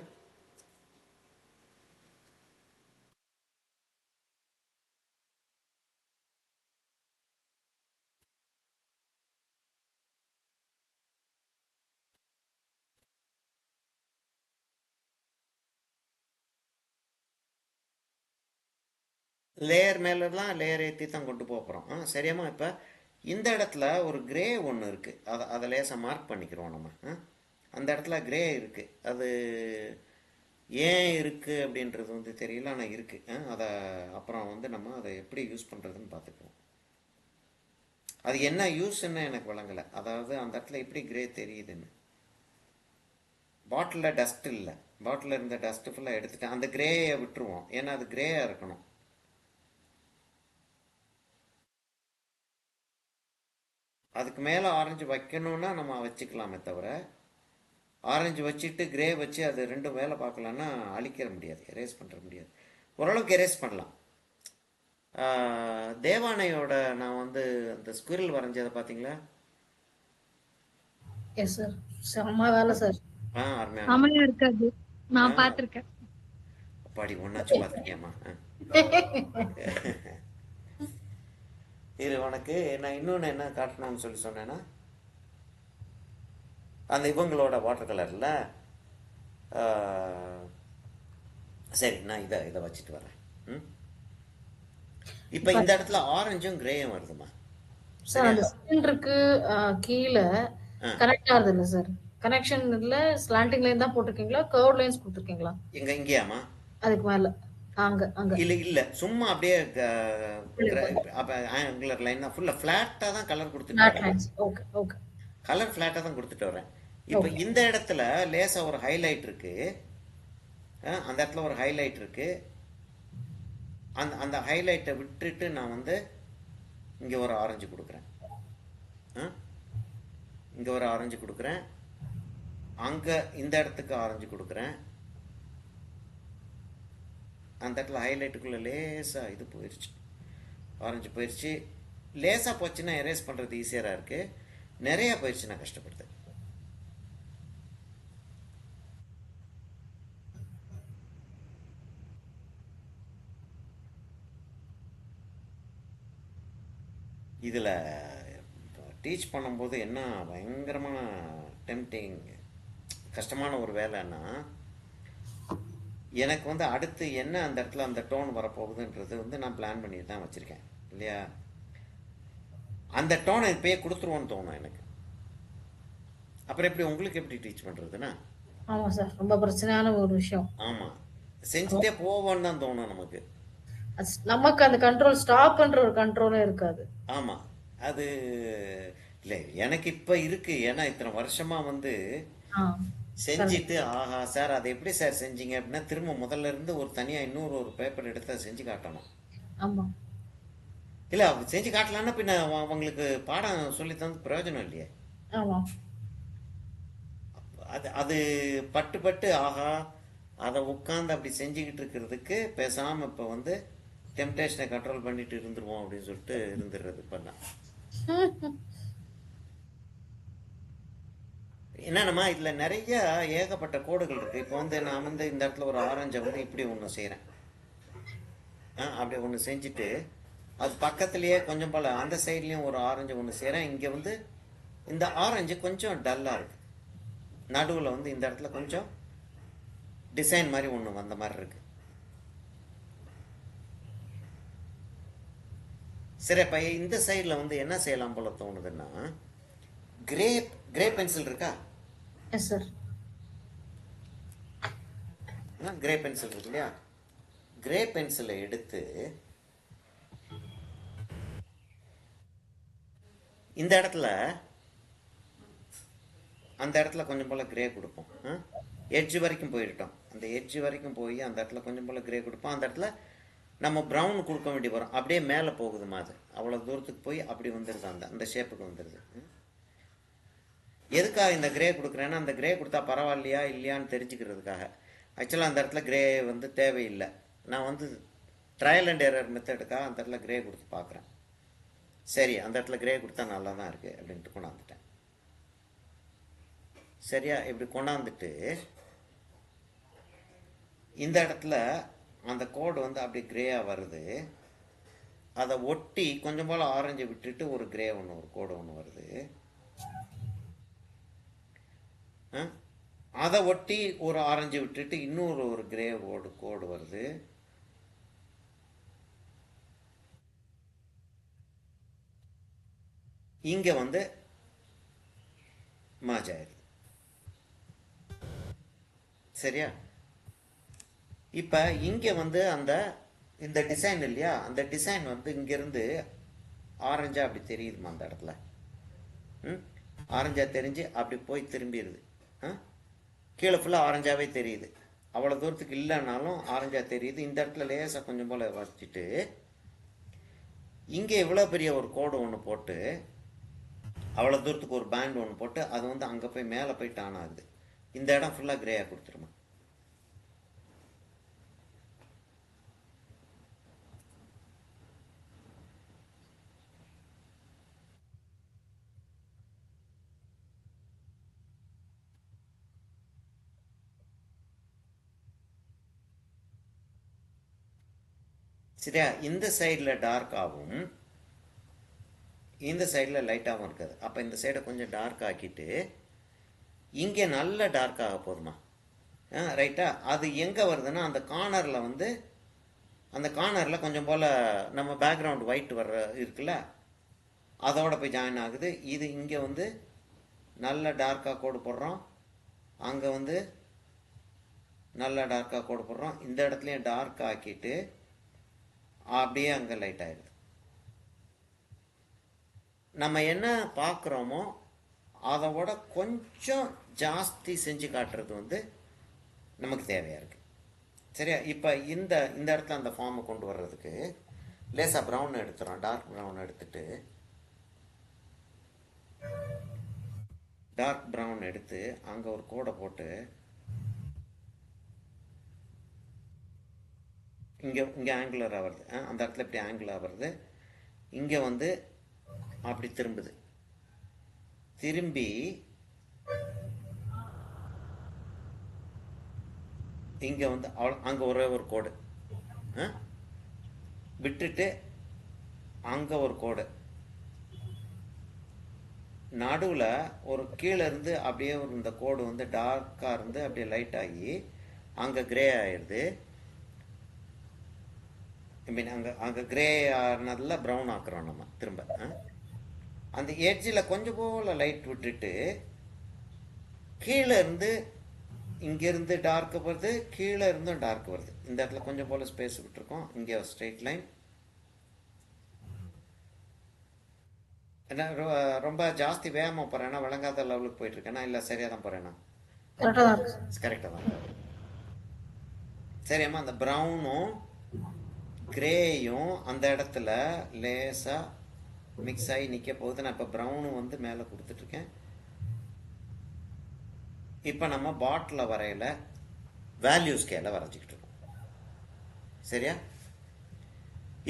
லேயர் மேலெலாம் லேயர் ஏற்றி தான் கொண்டு போகிறோம். சரியாமா? இப்போ இந்த இடத்துல ஒரு கிரே ஒன்று இருக்குது, அதை லேசாக மார்க் பண்ணிக்கிறோம் நம்ம. அந்த இடத்துல கிரே இருக்குது, அது ஏன் இருக்குது அப்படின்றது வந்து தெரியல, ஆனால் இருக்குது. அதை அப்புறம் வந்து நம்ம அதை எப்படி யூஸ் பண்ணுறதுன்னு பார்த்துக்குவோம். அது என்ன யூஸ்ன்னு எனக்கு வழங்கலை, அதாவது அந்த இடத்துல எப்படி கிரே தெரியுதுன்னு. பாட்டிலில் டஸ்ட் இல்லை, பாட்டிலில் இருந்த டஸ்ட்டு ஃபுல்லாக எடுத்துட்டேன். அந்த கிரேயை விட்டுருவோம், ஏன்னா அது கிரேயாக இருக்கணும். அதுக்கு மேலே ஆரஞ்சு வைக்கணும்னா நம்ம வச்சுக்கலாமே தவிர, ஆரஞ்சு வச்சுட்டு கிரே வச்சு அது ரெண்டும் வேலை பார்க்கலான்னா அழிக்கிற முடியாது, எரேஸ் பண்ணுற முடியாது. ஓரளவுக்கு எரேஸ் பண்ணலாம். தேவானையோட நான் வந்து அந்த ஸ்குரில் வரைஞ்சதை பார்த்தீங்களா? எஸ் சார், செம்ம வேலை சார். அருமையான. செமையா இருக்காது, ஆ, நான் பார்த்திருக்கேன். அப்பாடி ஒன்னாச்சும் பார்த்துருக்கியாம்மா. இது உனக்கு நான் இன்னொன்று என்ன காட்டணும்னு சொல்லி சொன்னேன்னா, அந்த இவங்களோட வாட்டர் கலரில், சரி நான் இதை வச்சுட்டு வரேன். ம், இப்போ இந்த இடத்துல ஆரஞ்சும் கிரேயும் வருதுமா. சார் அந்த சிலிண்டருக்கு கீழே கனெக்ட் ஆகுது இல்ல சார், கனெக்ஷன் இல்ல, ஸ்லாண்டிங் லைன் தான் போட்டிருக்கீங்களா, கர்வ் லைன்ஸ் கொடுத்துருக்கீங்களா? இங்கேயாம்மா? அதுக்கு மேல அங்க அங்க இல்லை சும்மா அப்படியே ஆங்குலர் லைன் தான், ஃபுல்லாக ஃப்ளாட்டாக தான் கலர் கொடுத்துட்டு வரேன். ஓகே ஓகே, கலர் ஃப்ளாட்டாக தான் கொடுத்துட்டு வரேன். இப்போ இந்த இடத்துல லேசாக ஒரு ஹைலைட் இருக்கு, அந்த இடத்துல ஒரு ஹைலைட் இருக்கு. அந்த ஹைலைட்டை விட்டுட்டு நான் வந்து இங்கே ஒரு ஆரஞ்சு கொடுக்குறேன், இங்கே ஒரு ஆரஞ்சு கொடுக்குறேன், அங்கே இந்த இடத்துக்கு ஆரஞ்சு கொடுக்குறேன். அந்த இடத்துல ஹைலைட்டுக்குள்ளே லேசாக இது போயிடுச்சு, ஆரஞ்சு போயிடுச்சு. லேசாக போச்சுன்னா எரேஸ் பண்ணுறது ஈஸியாக இருக்குது, நிறையா போயிடுச்சு நான் கஷ்டப்படுது. இதில் டீச் பண்ணும்போது என்ன பயங்கரமான டெம்டிங் கஷ்டமான ஒரு வேலைன்னா, எனக்கு வந்து அடுத்து என்ன அந்த இடத்துல அந்த டோன் வரப்போகுதுன்றது வந்து நான் பிளான் பண்ணி தான் வச்சுருக்கேன் இல்லையா. அந்த டோனை இப்போயே கொடுத்துருவோன்னு தோணும் எனக்கு. அப்புறம் எப்படி உங்களுக்கு எப்படி டீச் பண்ணுறதுன்னா? ஆமாம் சார், ரொம்ப பிரச்சனையான ஒரு விஷயம். ஆமாம், செஞ்சுட்டே போவோன்னு தான் தோணும் நமக்கு. நமக்கு அந்த கண்ட்ரோல், ஸ்டாப் பண்ற ஒரு கண்ட்ரோலும் இருக்காது. ஆமாம், அது இல்லை எனக்கு இப்போ இருக்கு. ஏன்னா இத்தனை வருஷமா வந்து செஞ்சுட்டு, ஆஹா சார் அதை எப்படி சார் செஞ்சீங்க அப்படின்னா திரும்ப முதல்ல இருந்து ஒரு தனியாக இன்னொரு ஒரு பேப்பர் எடுத்து அதை செஞ்சு காட்டணும். ஆமாம், இல்லை செஞ்சு காட்டலான்னா பின்ன அவங்களுக்கு பாடம் சொல்லி தந்து பிரயோஜனம் இல்லையே. ஆமாம், அது அது பட்டு பட்டு ஆஹா அதை உட்காந்து அப்படி செஞ்சுக்கிட்டு இருக்கிறதுக்கு பேசாமல் இப்போ வந்து டெம்டேஷனை கண்ட்ரோல் பண்ணிட்டு இருந்துருவோம் அப்படின்னு சொல்லிட்டு இருந்துடுறது பண்ணலாம். என்னென்னமா இதில் நிறைய ஏகப்பட்ட கோடுகள் இருக்குது. இப்போ வந்து நான் வந்து இந்த இடத்துல ஒரு ஆரஞ்சை வந்து இப்படி ஒன்று செய்கிறேன், அப்படி ஒன்று செஞ்சுட்டு அது பக்கத்துலேயே கொஞ்சம் போல் அந்த சைட்லேயும் ஒரு ஆரஞ்சு ஒன்று செய்கிறேன். இங்கே வந்து இந்த ஆரஞ்சு கொஞ்சம் டல்லாக இருக்குது, நடுவில் வந்து இந்த இடத்துல கொஞ்சம் டிசைன் மாதிரி ஒன்று வந்த மாதிரி இருக்குது. சரி, இப்போ இந்த சைடில் வந்து என்ன செய்யலாம் போல தோணுதுன்னா, கிரே பென்சில் இருக்கா? Yes sir. கிரே பென்சில் இருக்கு இல்லையா, கிரே பென்சிலை எடுத்து இந்த இடத்துல அந்த இடத்துல கொஞ்சம் போல் கிரே கொடுப்போம். எட்ஜ் வரைக்கும் போயிட்டோம், அந்த எட்ஜ் வரைக்கும் போய் அந்த இடத்துல கொஞ்சம் போல் கிரே கொடுப்போம். அந்த இடத்துல நம்ம ப்ரௌன் கொடுக்க வேண்டி வரும், அப்படியே மேலே போகுதுமா, அது அவ்வளோ தூரத்துக்கு போய் அப்படி வந்துடுது, அந்த ஷேப்புக்கு வந்துடுது. எதுக்காக இந்த கிரே கொடுக்குறேன்னா, அந்த கிரே கொடுத்தா பரவாயில்லையா இல்லையான்னு தெரிஞ்சுக்கிறதுக்காக. ஆக்சுவலாக அந்த இடத்துல கிரே வந்து தேவையில்லை, நான் வந்து ட்ரையல் அண்ட் எரர் மெத்தடுக்காக அந்த இடத்துல கிரே கொடுத்து பார்க்குறேன். சரி, அந்த இடத்துல கிரே கொடுத்தா நல்லா தான் இருக்குது அப்படின்ட்டு கொண்டாந்துட்டேன். சரியா, இப்படி கொண்டாந்துட்டு இந்த இடத்துல அந்த கோடு வந்து அப்படி கிரேயாக வருது, அதை ஒட்டி கொஞ்சம் போல் ஆரஞ்சு விட்டுட்டு ஒரு கிரே ஒன்று, ஒரு கோடு ஒன்று வருது. அதை ஒட்டி ஒரு ஆரஞ்சு விட்டுட்டு இன்னொரு ஒரு கிரே கோடு வருது. இங்கே வந்து மேட்ச் ஆயிடுது. சரியா, இப்போ இங்கே வந்து இந்த டிசைன் இல்லையா, அந்த டிசைன் வந்து இங்கேருந்து ஆரஞ்சா அப்படி தெரியுதுமா அந்த இடத்துல. ஆரஞ்சா தெரிஞ்சு அப்படி போய் திரும்பிடுது. கீழே ஃபுல்லாக ஆரஞ்சாகவே தெரியுது. அவ்வளோ தூரத்துக்கு இல்லைனாலும் ஆரஞ்சாக தெரியுது. இந்த இடத்துல லேசாக கொஞ்சம் போல் வச்சுட்டு இங்கே இவ்வளோ பெரிய ஒரு கோடு ஒன்று போட்டு அவ்வளோ தூரத்துக்கு ஒரு பேண்ட் ஒன்று போட்டு அது வந்து அங்கே போய் மேலே போய் டான் ஆகுது. இந்த இடம் ஃபுல்லாக கிரேயாக கொடுத்துருமா. சரியா? இந்த சைடில் டார்க்காகவும் இந்த சைடில் லைட்டாகவும் இருக்குது. அப்போ இந்த சைடை கொஞ்சம் டார்க் ஆக்கிட்டு இங்கே நல்ல டார்க் ஆக போதுமா. ரைட்டா? அது எங்கே வருதுன்னா அந்த கார்னரில் வந்து அந்த கார்னரில் கொஞ்சம் போல் நம்ம பேக்ரவுண்ட் ஒயிட் வர்ற இருக்குல்ல, அதோட போய் ஜாயின் ஆகுது. இது இங்கே வந்து நல்ல டார்க்காக கோடு போடுறோம், அங்கே வந்து நல்ல டார்க்காக கோடு போடுறோம். இந்த இடத்துலையும் டார்க் ஆக்கிட்டு அப்படியே அங்கே லைட் ஆகிடுது. நம்ம என்ன பார்க்குறோமோ அதை விட கொஞ்சம் ஜாஸ்தி செஞ்சு காட்டுறது வந்து நமக்கு தேவையாக இருக்குது. சரியா? இப்போ இந்த இந்த இடத்துல அந்த ஃபார்மை கொண்டு வர்றதுக்கு லேசாக ப்ரௌன் எடுத்துகிறோம். டார்க் ப்ரௌன் எடுத்துட்டு டார்க் ப்ரௌன் எடுத்து அங்கே ஒரு கோடை போட்டு இங்கே இங்கே ஆங்குலராக வருது. அந்த இடத்துல இப்படி ஆங்குலாக வருது. இங்கே வந்து அப்படி திரும்புது. திரும்பி இங்கே வந்து அங்கே ஒரே ஒரு கோடு விட்டுட்டு அங்கே ஒரு கோடு நடுவில் ஒரு கீழே இருந்து அப்படியே ஒரு இந்த கோடு வந்து டார்க்காக இருந்து அப்படியே லைட் ஆகி அங்கே கிரே ஆயிடுது. ஐ மீன் அங்கே கிரே ஆனதில் ப்ரௌன் ஆக்குறோம் நம்ம திரும்ப. அந்த எட்ஜில் கொஞ்சம் போல் லைட் விட்டுட்டு கீழே இருந்து இங்கேருந்து டார்க் வருது, கீழே இருந்தும் டார்க் வருது. இந்த இடத்துல கொஞ்சம் போல் ஸ்பேஸ் விட்டுருக்கோம். இங்கே ஒரு ஸ்ட்ரெயிட் லைன். ஏன்னா ரொம்ப ஜாஸ்தி வேகமாக போகிறேன்னா விளங்காத லெவலுக்கு போயிட்டுருக்கேன்னா இல்லை சரியாக தான் போகிறேன்னா? கரெக்டாக தான். சரியாம்மா? அந்த ப்ரௌனும் கிரேயும் அந்த இடத்துல லேசாக மிக்ஸ் ஆகி நிற்க போகுது. நான் இப்போ ப்ரௌனும் வந்து மேலே கொடுத்துட்ருக்கேன். இப்போ நம்ம பாட்டில் வரையில் வேல்யூ ஸ்கேலை வரைஞ்சிக்கிட்டு இருக்கோம். சரியா?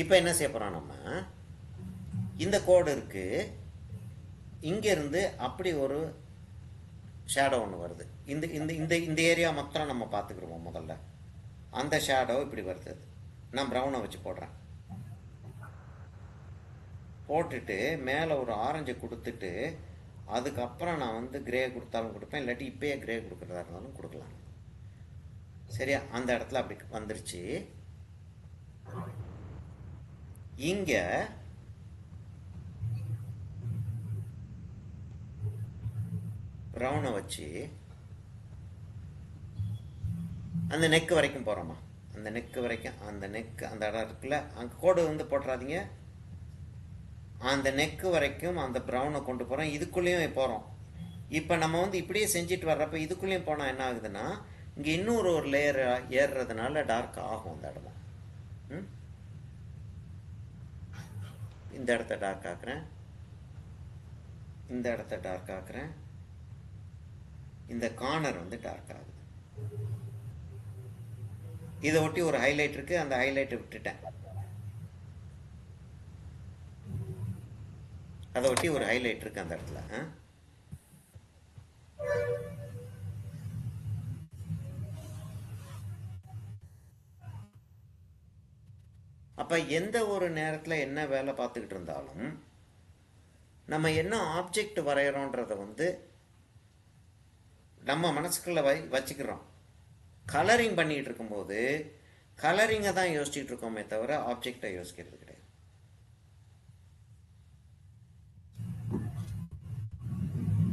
இப்போ என்ன செய்ய போகிறோம், நம்ம இந்த கோடு இருக்குது, இங்கேருந்து அப்படி ஒரு ஷேடோ ஒன்று வருது. இந்த இந்த இந்த இந்த ஏரியா மாத்திரம் நம்ம பார்த்துக்கிடுவோம். முதல்ல அந்த ஷேடோ இப்படி வருது. நான் ப்ரௌனை வச்சு போடுறேன். போட்டுட்டு மேலே ஒரு ஆரஞ்சை கொடுத்துட்டு அதுக்கப்புறம் நான் வந்து கிரே கொடுத்தாலும் கொடுப்பேன், இல்லாட்டி இப்போயே கிரே கொடுக்குறதா இருந்தாலும் கொடுக்கலாம். சரியா? அந்த இடத்துல அப்படி வந்துருச்சு. இங்கே ப்ரௌனை வச்சு அந்த நெக்கு வரைக்கும் போகிறோமா. அந்த நெக்கு வரைக்கும், அந்த நெக்கு அந்த இடம் இருக்குல்ல, அங்கே கோடு வந்து போட்டுறாதீங்க. அந்த நெக்கு வரைக்கும் அந்த ப்ரௌனை கொண்டு போகிறோம். இதுக்குள்ளேயும் போகிறோம். இப்போ நம்ம வந்து இப்படியே செஞ்சுட்டு வர்றப்ப இதுக்குள்ளேயும் போனால் என்ன ஆகுதுன்னா இங்கே இன்னொரு ஒரு லேயர் ஏறுறதுனால டார்க் ஆகும் அந்த இடமும். இந்த இடத்த டார்க் ஆக்குறேன், இந்த இடத்த டார்க் ஆக்குறேன், இந்த கார்னர் வந்து டார்க் ஆகுது. இதை ஒட்டி ஒரு ஹைலைட் இருக்கு, அந்த ஹைலைட்டை விட்டுட்டேன். அதை ஒட்டி ஒரு ஹைலைட் இருக்கு அந்த இடத்துல. அப்ப எந்த ஒரு நேரத்தில் என்ன வேலை பார்த்துக்கிட்டு இருந்தாலும் நம்ம என்ன ஆப்ஜெக்ட் வரைகிறோன்றத வந்து நம்ம மனசுக்குள்ள வச்சுக்கிறோம். கலரிங் பண்ணிட்டு இருக்கும்போது கலரிங்கை தான் யோசிச்சுட்டு இருக்கோமே தவிர ஆப்ஜெக்டை யோசிக்கிறது கிடையாது.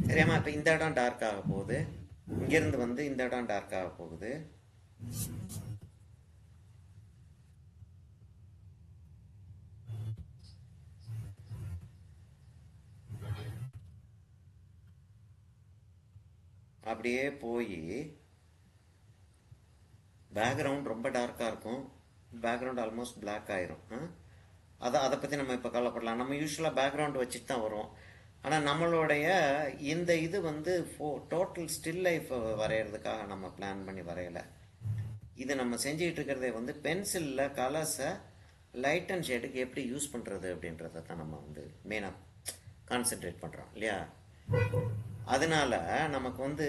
சரியாமா? இப்போ இந்த இடம் டார்க் ஆக போகுது, இங்கிருந்து வந்து இந்த இடம் டார்க் ஆக போகுது. அப்படியே போய் பேக்ரவுண்ட் ரொம்ப டார்க்காக இருக்கும், பேக்ரவுண்ட் ஆல்மோஸ்ட் பிளாக் ஆயிரும். அதை பற்றி நம்ம இப்போ கவலைப்படலாம். நம்ம யூஸ்வலாக பேக்ரவுண்ட் வச்சுட்டு தான் வருவோம். ஆனால் நம்மளுடைய இந்த இது வந்து டோட்டல் ஸ்டில் லைஃப் வரைகிறதுக்காக நம்ம பிளான் பண்ணி வரையலை. இது நம்ம செஞ்சுக்கிட்டு இருக்கிறதே வந்து பென்சிலில் கலர்ஸை லைட் அண்ட் ஷேடுக்கு எப்படி யூஸ் பண்ணுறது அப்படின்றத தான் நம்ம வந்து மெயினாக கான்சென்ட்ரேட் பண்ணுறோம் இல்லையா. அதனால நமக்கு வந்து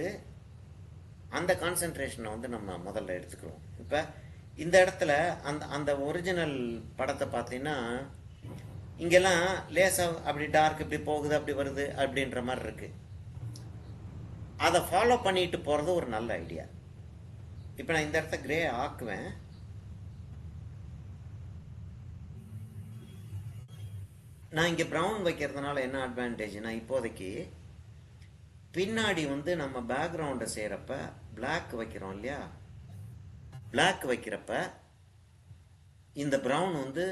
அந்த கான்சென்ட்ரேஷனை வந்து நம்ம முதல்ல எடுத்துக்கிறோம். இப்போ இந்த இடத்துல அந்த அந்த ஒரிஜினல் படத்தை பார்த்தீங்கன்னா இங்கெல்லாம் லேசாக அப்படி டார்க் இப்படி போகுது அப்படி வருது அப்படின்ற மாதிரி இருக்கு. அதை ஃபாலோ பண்ணிட்டு போகிறது ஒரு நல்ல ஐடியா. இப்போ நான் இந்த இடத்த கிரே ஆக்குவேன். நான் இங்கே ப்ரௌன் வைக்கிறதுனால என்ன அட்வான்டேஜ்னா, இப்போதைக்கு பின்னாடி வந்து நம்ம பேக்ரவுண்டை செய்கிறப்ப பிளாக் வைக்கிறோம் இல்லையா, பிளாக் வைக்கிறப்ப இந்த ப்ரௌன் வந்து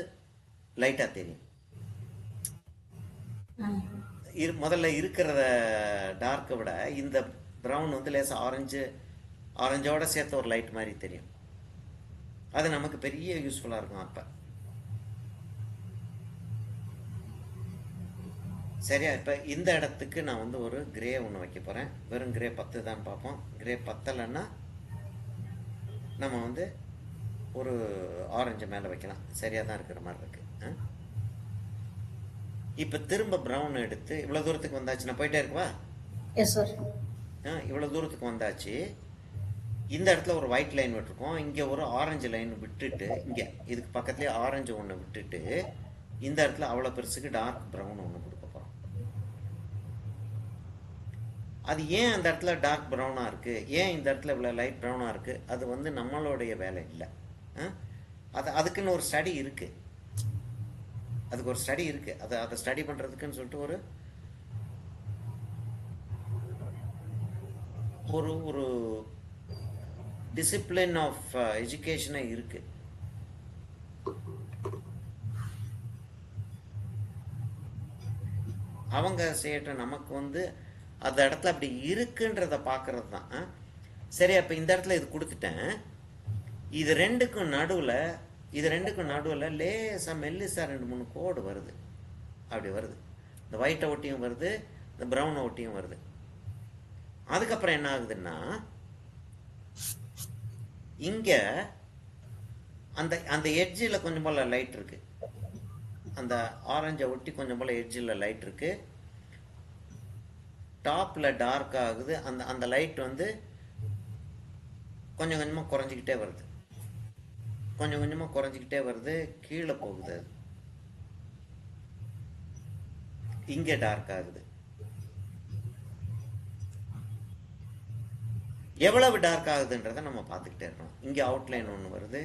லைட்டாக தெரியும். முதல்ல இருக்கிறத டார்க்கை விட இந்த ப்ரௌன் வந்து லேசாக ஆரஞ்சோட சேர்த்து ஒரு லைட் மாதிரி தெரியும். அது நமக்கு பெரிய யூஸ்ஃபுல்லாக இருக்கும். அப்போ சரியா. இப்போ இந்த இடத்துக்கு நான் வந்து ஒரு கிரே ஒன்று வைக்க போகிறேன். வெறும் கிரே 10 தான் பார்ப்போம். கிரே பத்தலைன்னா நம்ம வந்து ஒரு ஆரஞ்சு மேலே வைக்கலாம். சரியாக தான் இருக்கிற மாதிரி இருக்கு. இப்போ திரும்ப ப்ரௌன் எடுத்து இவ்வளோ தூரத்துக்கு வந்தாச்சு. நான் போயிட்டே இருக்குவா? Yes sir. இவ்வளோ தூரத்துக்கு வந்தாச்சு. இந்த இடத்துல ஒரு ஒயிட் லைன் விட்டுருக்கோம், இங்கே ஒரு ஆரஞ்சு லைன் விட்டுட்டு, இங்கே இதுக்கு பக்கத்துலேயே ஆரஞ்சு ஒன்று விட்டுட்டு, இந்த இடத்துல அவ்வளோ பெருசுக்கு டார்க் ப்ரௌன் ஒன்று கொடுக்க போகிறோம். அது ஏன் அந்த இடத்துல டார்க் ப்ரௌனாக இருக்குது, ஏன் இந்த இடத்துல இவ்வளோ லைட் ப்ரௌனாக இருக்குது, அது வந்து நம்மளுடைய வேலை இல்லை. அதுக்குன்னு ஒரு ஸ்டடி இருக்குது. அதுக்கு ஒரு ஸ்டடி இருக்குது. அதை ஸ்டடி பண்ணுறதுக்குன்னு சொல்லிட்டு ஒரு டிசிப்ளின் ஆஃப் எஜுகேஷனே இருக்கு. அவங்க செய்யட்டும், நமக்கு வந்து அந்த இடத்துல அப்படி இருக்குன்றத பார்க்கறது தான். சரி, அப்போ இந்த இடத்துல இது கொடுத்துட்டேன். இது ரெண்டுக்கும் நடுவில் லேசாக மெல்லிசா 2-3 கோடு வருது. அப்படி வருது. இந்த ஒயிட்டை ஒட்டியும் வருது, இந்த ப்ரௌனை ஒட்டியும் வருது. அதுக்கப்புறம் என்ன ஆகுதுன்னா, இங்க அந்த எட்ஜில் கொஞ்சம் போல லைட் இருக்கு. அந்த ஆரஞ்சை ஒட்டி கொஞ்சம் போல எட்ஜில் லைட் இருக்கு. டாப்ல டார்க் ஆகுது. அந்த லைட் வந்து கொஞ்சம் கொஞ்சமாக குறைஞ்சிக்கிட்டே வருது. கீழே போகுது. அது இங்கே டார்க் ஆகுது. எவ்வளவு டார்க் ஆகுதுன்றதை நம்ம பார்த்துக்கிட்டே இருக்கோம். இங்கே அவுட்லைன் ஒன்று வருது.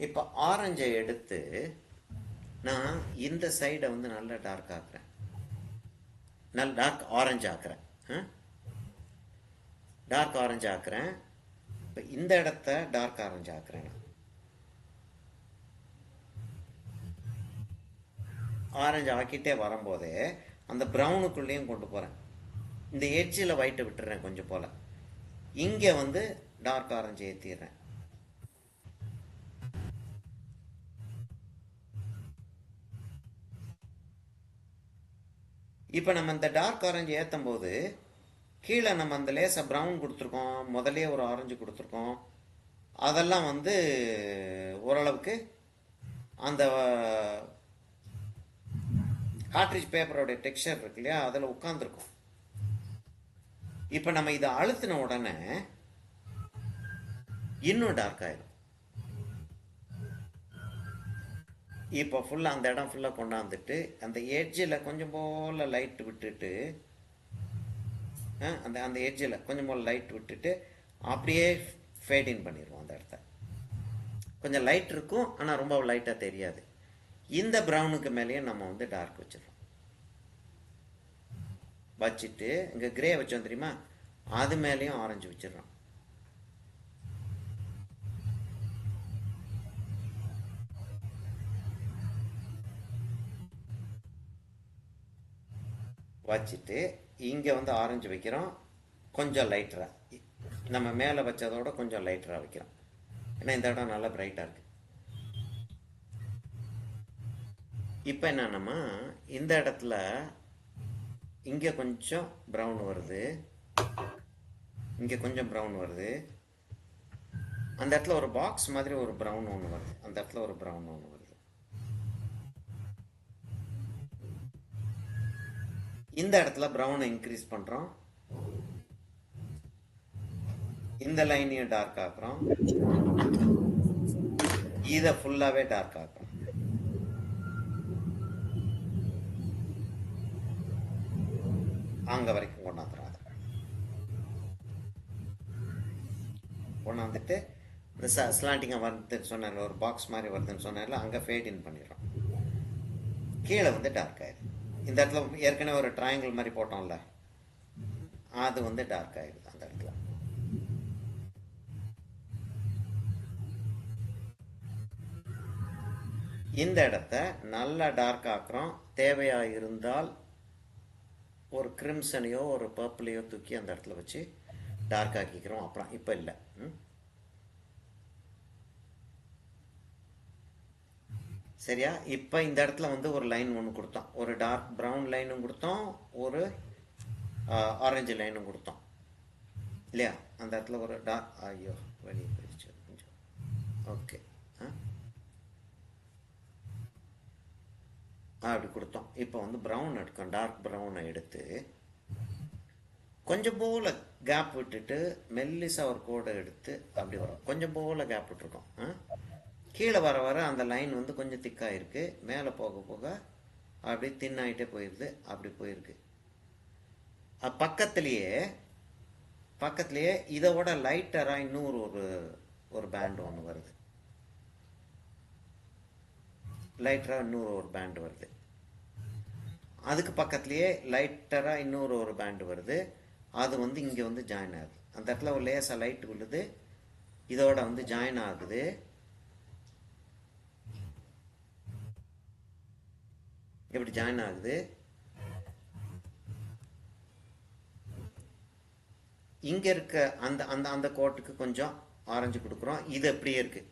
இப்போ ஆரஞ்சை எடுத்து நான் இந்த சைடை வந்து நல்லா டார்க் ஆக்குறேன், நல்ல டார்க் ஆரஞ்சு ஆக்குறேன். டார்க் ஆரஞ்சு ஆக்குறேன். இப்போ இந்த இடத்த டார்க் ஆரஞ்சு ஆக்குறேன். ஆரஞ்சு ஆக்கிட்டே வரும்போதே அந்த ப்ரௌனுக்குள்ளேயும் கொண்டு போகிறேன். இந்த எட்ஜில் ஒயிட்டை விட்டுறேன் கொஞ்சம் போல். இங்கே வந்து டார்க் ஆரஞ்சு ஏற்றிடுறேன். இப்போ நம்ம இந்த டார்க் ஆரஞ்சு ஏற்றும் போது கீழே நம்ம அந்த லேசாக ப்ரௌன் கொடுத்துருக்கோம், முதலே ஒரு ஆரஞ்சு கொடுத்துருக்கோம். அதெல்லாம் வந்து ஓரளவுக்கு அந்த கார்ட்ரிட்ஜ் பேப்பரோட டெக்ஸ்சர் இருக்கு இல்லையா, அதில் உட்காந்துருக்கும். இப்போ நம்ம இதை அழுத்தின உடனே இன்னும் டார்க் ஆயிடும். இப்போ ஃபுல்லாக அந்த இடம் ஃபுல்லாக கொண்டாந்துட்டு அந்த எட்ஜில் கொஞ்சம் போல் லைட் விட்டுட்டு, அந்த எட்ஜில் கொஞ்சம் போல் லைட் விட்டுட்டு அப்படியே ஃபேடின் பண்ணிடுவோம். அந்த இடத்த கொஞ்சம் லைட் இருக்கும், ஆனால் ரொம்ப லைட்டாக தெரியாது. இந்த ப்ரௌனுக்கு மேலேயே நம்ம வந்து டார்க் வச்சுட்டு இங்கே கிரே வச்சோம் தெரியுமா, அது மேலேயும் ஆரஞ்சு வச்சிடறோம். வச்சுட்டு இங்கே வந்து ஆரஞ்சு வைக்கிறோம், கொஞ்சம் லைட்டராக, நம்ம மேலே வச்சதோட கொஞ்சம் லைட்டராக வைக்கிறோம். ஏன்னா இந்த இடம் நல்லா பிரைட்டாக இருக்குது. இப்போ என்னன்னா இந்த இடத்துல இங்கே கொஞ்சம் ப்ரௌன் வருது, இங்கே கொஞ்சம் ப்ரௌன் வருது, அந்த இடத்துல ஒரு பாக்ஸ் மாதிரி ஒரு ப்ரௌன் ஒன்று வருது, அந்த இடத்துல ஒரு ப்ரௌன் ஒன்று வருது. இந்த இடத்துல ப்ரௌனை இன்க்ரீஸ் பண்ணுறோம், இந்த லைனையும் டார்க் ஆக்குறோம், இதை ஃபுல்லாகவே டார்க் ஆக்குறோம். அங்கே வரைக்கும் கொண்டாந்துடும். அதை கொண்டாந்துட்டு இந்த ஸ்லாண்டிங்காக வருதுன்னு சொன்னால, ஒரு பாக்ஸ் மாதிரி வருதுன்னு சொன்னால, அங்கே ஃபேட் இன் பண்ணிடுறோம். கீழே வந்து டார்க் ஆயிடுது. இந்த இடத்துல ஏற்கனவே ஒரு ட்ரையாங்கிள் மாதிரி போட்டோம்ல, அது வந்து டார்க் ஆயிடுது அந்த இடத்துல. இந்த இடத்த நல்லா டார்க் ஆக்குறோம். தேவையாக இருந்தால் ஒரு கிரிம்சனையோ ஒரு பர்பிளையோ தூக்கி அந்த இடத்துல வச்சு டார்க் ஆக்கிக்கிறோம். அப்புறம் இப்போ இல்லை. சரியா? இப்போ இந்த இடத்துல வந்து ஒரு லைன் ஒன்று கொடுத்தோம், ஒரு டார்க் ப்ரௌன் லைனும் கொடுத்தோம், ஒரு ஆரஞ்சு லைனும் கொடுத்தோம் இல்லையா? அந்த இடத்துல ஒரு டார்க், ஐயோ வெளியே போயிடுச்சு கொஞ்சம். ஓகே, அப்படி கொடுத்தோம். இப்போ வந்து ப்ரௌன் எடுக்கும், டார்க் ப்ரௌனை எடுத்து கொஞ்சம் போல் கேப் விட்டுட்டு மெல்லிசாக ஒரு கோடை எடுத்து அப்படி வரும். கொஞ்சம் போல் கேப் விட்டுருக்கோம். கீழே வர வர அந்த லைன் வந்து கொஞ்சம் திக்காக இருக்குது, மேலே போக போக அப்படி தின்னாயிட்டே போயிடுது. அப்படி போயிருக்கு. பக்கத்துலேயே இதோட லைட்டராக இன்னொரு ஒரு பேண்ட் ஒன்று வருது, லைட்டராக இன்னொரு ஒரு பேண்ட் வருது. அதுக்கு பக்கத்துலேயே லைட்டராக இன்னொரு ஒரு பேண்ட் வருது. அது வந்து இங்கே வந்து ஜாயின் ஆகுது. அந்த இடத்துல ஒரு லேசாக லைட் விழுது, இதோட வந்து ஜாயின் ஆகுது. எப்படி ஜாயின் ஆகுது? இங்கே இருக்க அந்த அந்த அந்த கோட்டுக்கு கொஞ்சம் ஆரஞ்சு கொடுக்குறோம். இது அப்படியே இருக்குது,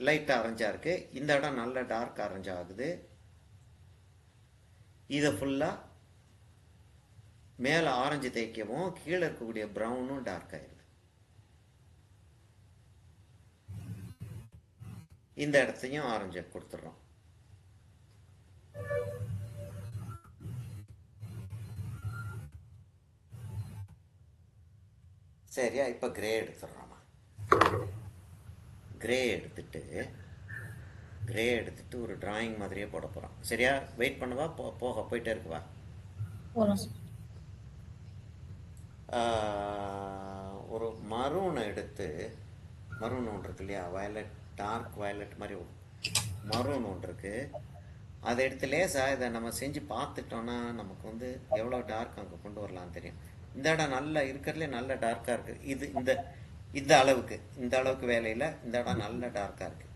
லைட் ஆரஞ்சாக இருக்குது. இந்த இடம் நல்ல டார்க் ஆரஞ்சு ஆகுது. இதை ஃபுல்லாக மேலே ஆரஞ்சு தேய்க்கவும் கீழே இருக்கக்கூடிய ப்ரௌனும் டார்க் ஆயிடுது. இந்த இடத்தையும் ஆரஞ்சை கொடுத்துட்றோம். சரியா? இப்போ கிரே எடுத்துடுறோமா? கிரே எடுத்துட்டு ஒரு டிராயிங் மாதிரியே போட போகிறோம். சரியா? வெயிட் பண்ணுவா, போயிட்டே இருக்குவா. ஒரு மரூனை எடுத்து, மரூன் ஒன்று இருக்கு இல்லையா, வயலட், டார்க் வயலட் மாதிரி மரூன் ஒன்று இருக்குது. அதை எடுத்து லேசாக இதை நம்ம செஞ்சு பார்த்துட்டோன்னா நமக்கு வந்து எவ்வளோ டார்க் அங்கே கொண்டு வரலான்னு தெரியும். இந்த இடம் நல்லா இருக்கிறதுலே நல்ல டார்க்காக இருக்குது. இது இந்த அளவுக்கு வேலையில் இந்த இடம் நல்ல டார்க்காக இருக்குது.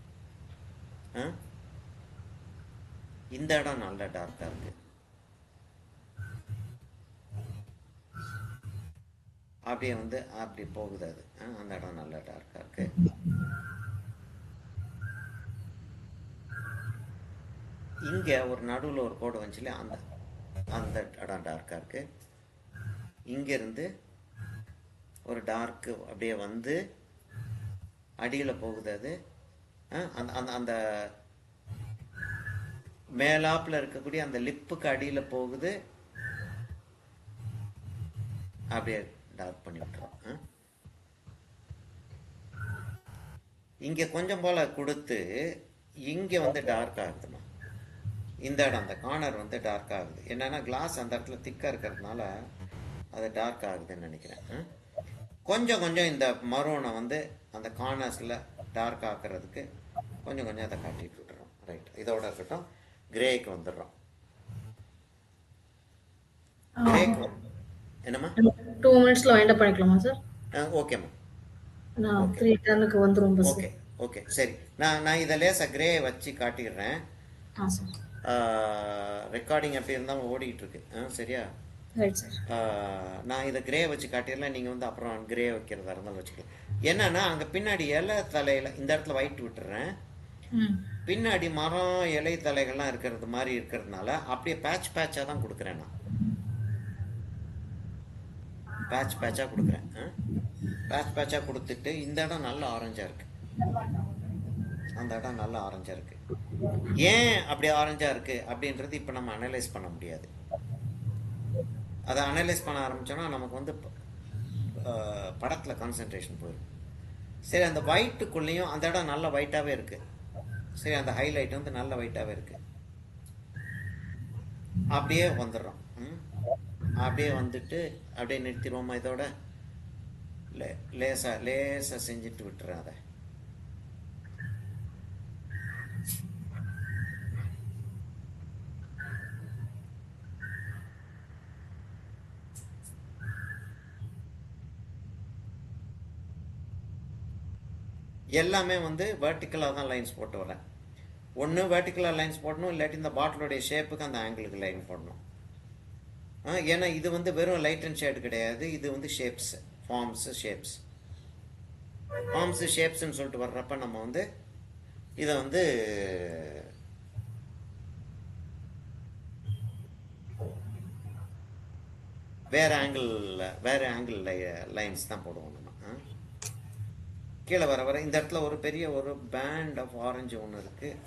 இந்த இடம் நல்ல டார்க்காக இருக்குது. அப்படியே வந்து அப்படி போகுது அது. அந்த இடம் நல்ல டார்க்காக இருக்கு. இங்கே ஒரு நடுவில் ஒரு கோடு வந்துச்சுல, அந்த இடம் டார்க்காக இருக்கு. இங்கேருந்து ஒரு டார்க்கு அப்படியே வந்து அடியில் போகுது அது. அந்த அந்த மேலாப்பில் இருக்கக்கூடிய அந்த லிப்புக்கு அடியில் போகுது. அப்படியே டார்க் பண்ணி விட்டுறோம். இங்கே கொஞ்சம் போல் கொடுத்து இங்கே வந்து டார்க் ஆகுதுமா. இந்த இடம் அந்த கார்னர் வந்து டார்க் ஆகுது. என்னன்னா கிளாஸ் அந்த இடத்துல திக்காக இருக்கிறதுனால அது டார்க் ஆகுதுன்னு நினைக்கிறேன். கொஞ்சம் இந்த மரூனை வந்து அந்த கார்னர்ஸில் டார்க் ஆக்குறதுக்கு கொஞ்சம் அதை காட்டிட்டு விட்டுறோம். ரைட், இதோட இருக்கட்டும். கிரேக்கு வந்துடுறோம். கிரேக்கு என்னம்மா 2 மினிட்ஸ்ல வைண்ட் அப் பண்ணிக்கலாமா சார்? ஓகேம்மா. நான் 3:10க்கு வந்துரும் பஸ். ஓகே சரி. நான் இதை லேசாக கிரே வச்சு காட்டிடுறேன். சார் ரெக்கார்டிங் எப்படி இருந்தாலும் ஓடிக்கிட்டு இருக்கு. சரியா? Right sir. நான் இதை கிரே வச்சு காட்டிடலாம், நீங்கள் வந்து அப்புறம் கிரே வைக்கிறதா இருந்தாலும் வச்சுக்கலாம். என்னன்னா அங்கே பின்னாடி இலை தலையில் இந்த இடத்துல ஒயிட் விட்டுறேன், ம். பின்னாடி மரம் இலை தலைகள்லாம் இருக்கிறது மாதிரி இருக்கிறதுனால அப்படியே பேட்ச் பேட்சாக தான் கொடுக்குறேன். நான் பேட்ச் பேட்சாக கொடுக்குறேன். பேட்ச் பேட்சாக கொடுத்துட்டு இந்த இடம் நல்ல ஆரஞ்சாக இருக்குது, அந்த இடம் நல்ல ஆரஞ்சாக இருக்குது. ஏன் அப்படி ஆரஞ்சாக இருக்குது அப்படின்றது இப்போ நம்ம அனலைஸ் பண்ண முடியாது. அதை அனலைஸ் பண்ண ஆரம்பித்தோன்னா நமக்கு வந்து படத்தில் கான்சன்ட்ரேஷன் போயிடும். சரி, அந்த ஒயிட்டுக்குள்ளேயும் அந்த இடம் நல்ல ஒயிட்டாகவே இருக்குது. சரி, அந்த ஹைலைட் வந்து நல்ல ஒயிட்டாகவே இருக்குது. அப்படியே வந்துடுறோம். அப்படியே வந்துட்டு அப்படியே நிறுத்திடுவோமா? இதோட லேசாக செஞ்சுட்டு விட்டுறேன் அதை. எல்லாமே வந்து வெர்டிக்கலாக தான் லைன்ஸ் போட்டு வரேன். ஒன்று வெர்டிக்கலாக லைன்ஸ் போடணும், இல்லாட்டி இந்த பாட்டிலோடைய ஷேப்புக்கு அந்த ஆங்கிளுக்கு லைன் போடணும். ஏன்னா இது வந்து வெறும் லைட் அண்ட் ஷேடு கிடையாது, இது வந்து ஷேப்ஸ், ஃபார்ம்ஸு, ஷேப்ஸ். ஃபார்ம்ஸு ஷேப்ஸ்ன்னு சொல்லிட்டு வர்றப்ப நம்ம வந்து இதை வந்து வேறு ஆங்கிள் லைன்ஸ் தான் போடுவோம் நம்ம. கீழே வர வர இந்த இடத்துல ஒரு பெரிய ஒரு பேண்ட் ஆஃப் ஆரஞ்சு ஒன்று இருக்குது,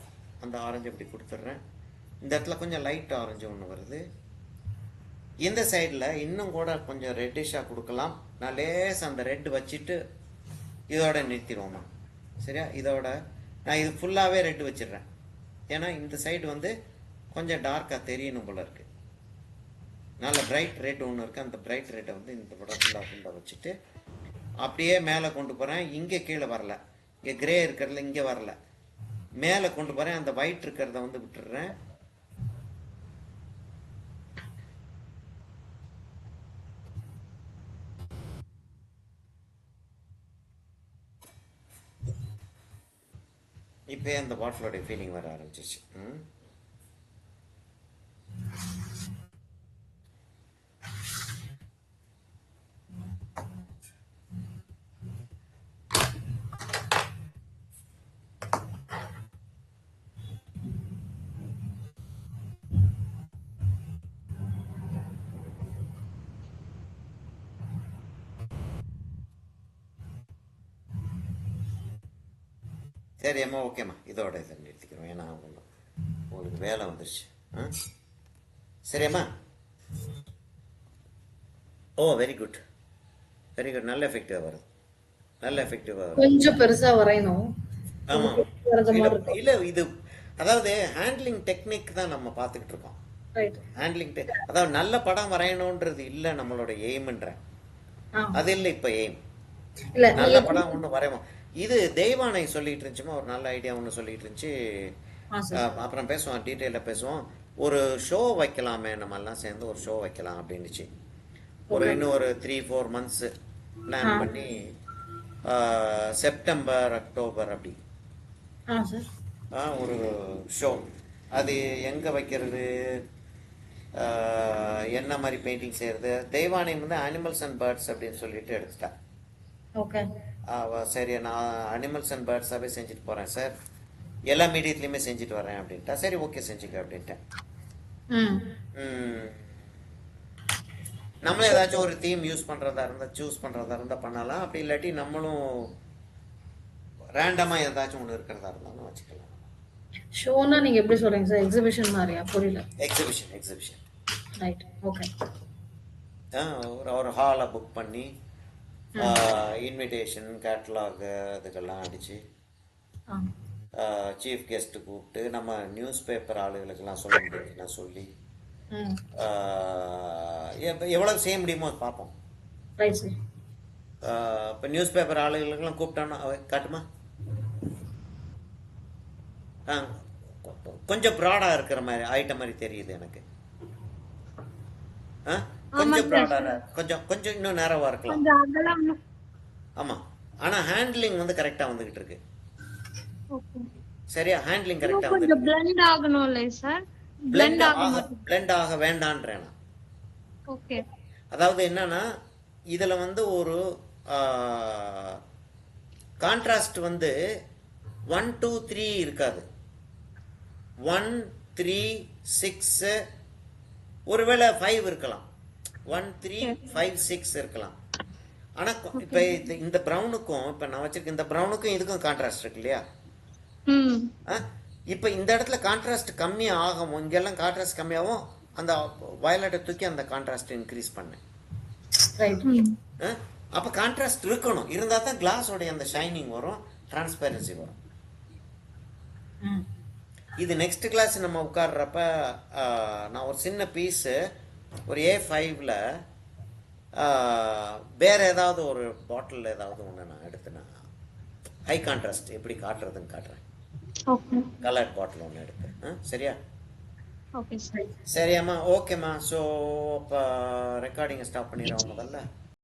அந்த ஆரஞ்சு அப்படி கொடுத்துட்றேன். இந்த இடத்துல கொஞ்சம் லைட் ஆரஞ்சு ஒன்று வருது. இந்த சைடில் இன்னும் கூட கொஞ்சம் ரெட்டிஷாக கொடுக்கலாம். நான் லேசாக அந்த ரெட் வச்சுட்டு இதோட நிறுத்திடுவோமா? சரியா? இதோட நான் இது ஃபுல்லாகவே ரெட் வச்சிடுறேன். ஏன்னா இந்த சைடு வந்து கொஞ்சம் டார்க்காக தெரியணும் போல இருக்குது. நல்ல பிரைட் ரெட் ஒன்று இருக்குது, அந்த பிரைட் ரெட்டை வந்து இந்த படம் ஃபுல்லாக வச்சுட்டு அப்படியே மேலே கொண்டு போகிறேன். இங்கே கீழே வரல, இங்கே கிரே இருக்கிறதுல இங்கே வரல, மேலே கொண்டு போகிறேன். அந்த ஒயிட் இருக்கிறத வந்து விட்டுடுறேன். இப்போ அந்த பாட்டிலோடைய ஃபீலிங் வர ஆரம்பிச்சிச்சு. சரி அம்மா, ஓகேம்மா, இதோட இதை நிறுத்திக்கிறோம். ஏன்னா உங்களுக்கு வேலை வந்துருச்சு. சரிம்மா. ஓ, வெரி குட், வெரி குட். நல்ல எஃபெக்டிவாக வருது, நல்ல எஃபெக்டிவாக வருது. கொஞ்சம் பெருசா வரையணும். ஆமாம், இல்லை இது அதாவது ஹேண்ட்லிங் டெக்னிக் தான் நம்ம பார்த்துக்கிட்டு இருக்கோம். ஹேண்ட்லிங் அதாவது நல்ல படம் வரையணுன்றது இல்லை நம்மளோட எய்ம்ன்ற, அது இல்லை இப்போ எய்ம். நல்ல படம் ஒன்று வரைவோம். இது தெய்வானை சொல்லிட்டு இருந்துச்சுமா, ஒரு நல்ல ஐடியா ஒன்று சொல்லிட்டு இருந்துச்சு. அப்புறம் பேசுவோம், டீட்டெயிலாக பேசுவோம். ஒரு ஷோ வைக்கலாமே, நம்ம எல்லாம் சேர்ந்து ஒரு ஷோ வைக்கலாம் அப்படின்னுச்சு. இன்னும் ஒரு 3-4 months பிளான் பண்ணி செப்டம்பர் அக்டோபர் அப்படி ஒரு ஷோ. அது எங்கே வைக்கிறது, என்ன மாதிரி பெயிண்டிங் செய்யறது. தெய்வானை வந்து அனிமல்ஸ் அண்ட் பேர்ட்ஸ் அப்படின்னு சொல்லிட்டு எடுத்துட்டா. சரி, நான் அனிமல்ஸ் அண்ட் பேர்ட்ஸாகவே செஞ்சுட்டு போகிறேன் சார், எல்லா மீடியத்துலையுமே செஞ்சுட்டு வரேன் அப்படின்ட்டா. சரி, ஓகே, செஞ்சுக்க அப்படின்ட்டேன். நம்மளும் ஏதாச்சும் ஒரு தீம் யூஸ் பண்ணுறதா இருந்தால் பண்ணலாம். அப்படி இல்லாட்டி நம்மளும் ரேண்டமாக ஏதாச்சும் ஒன்று இருக்கிறதா இருந்தாலும் வச்சுக்கலாம். ஷோனா நீங்க எப்படி சொல்றீங்க சார்? எக்ஸிபிஷன் மாதிரியா? புரியல. Exhibition right, okay. ஒரு ஹாலை புக் பண்ணி இன்விடேஷன் கேட்லாக் அதுக்கெல்லாம் அடிச்சு சீஃப் கெஸ்ட் கூப்பிட்டு நம்ம நியூஸ் பேப்பர் ஆளுகளுக்கெல்லாம் சொல்ல முடியுதுன்னா சொல்லி எவ்வளவு செய்ய முடியுமோ பார்ப்போம். இப்போ நியூஸ் பேப்பர் ஆளுகளுக்கெல்லாம் கூப்பிட்டோன்னா காட்டுமா? கொஞ்சம் ப்ராடாக இருக்கிற மாதிரி ஐட்டம் மாதிரி தெரியுது எனக்கு. கொஞ்சம் ப்ராடாக, கொஞ்சம் இன்னும் நேரவா இருக்கலாம். ஆமா, ஆனா ஹேண்ட்லிங் வந்து கரெக்டா வந்துகிட்டு இருக்கு. சரியா? ஹேண்ட்லிங் கரெக்டா வந்து blend ஆகணும்ல சார்? blend ஆக வேண்டான்றேன். ஓகே. அதாவது என்னன்னா இதில் வந்து ஒரு கான்ட்ராஸ்ட் வந்து 1 2 3 இருக்காது. 1 3 6 ஒருவேளை 5 இருக்கலாம். 1 3 5 6 இருக்கலாம். ஆனால் இப்போ இந்த ப்ரௌனுக்கும் இப்போ நான் வச்சிருக்க இந்த ப்ரௌனுக்கும் இதுக்கும் கான்ட்ராஸ்ட் இருக்கு இல்லையா? ம். இப்போ இந்த இடத்துல கான்ட்ராஸ்ட் கம்மி ஆகும். இங்கெல்லாம் கான்ட்ராஸ்ட் கம்மியாகும். அந்த வயலட்டை தூக்கி அந்த கான்ட்ராஸ்ட் இன்க்ரீஸ் பண்ணேன். ரைட். அப்போ கான்ட்ராஸ்ட் இருக்கணும். இருந்தால் தான் கிளாஸோடைய அந்த ஷைனிங் வரும், டிரான்ஸ்பேரன்சி வரும். இது நெக்ஸ்ட் கிளாஸ் நம்ம உட்கார்றப்ப நான் ஒரு சின்ன பீஸு ஒரு A5ல வேற ஏதாவது ஒரு பாட்டில் ஏதாவது ஒன்று நான் எடுத்து நான் ஹை கான்ட்ராஸ்ட் எப்படி காட்டுறதுன்னு காட்டுறேன். ஓகே. கலர்ட் பாட்டில் ஒன்று எடுத்து. சரியா? Okay sir. சரியாம்மா, ஓகேம்மா. ஸோ இப்போ ரெக்கார்டிங்கை ஸ்டாப் பண்ணிடுவோம் முதல்ல.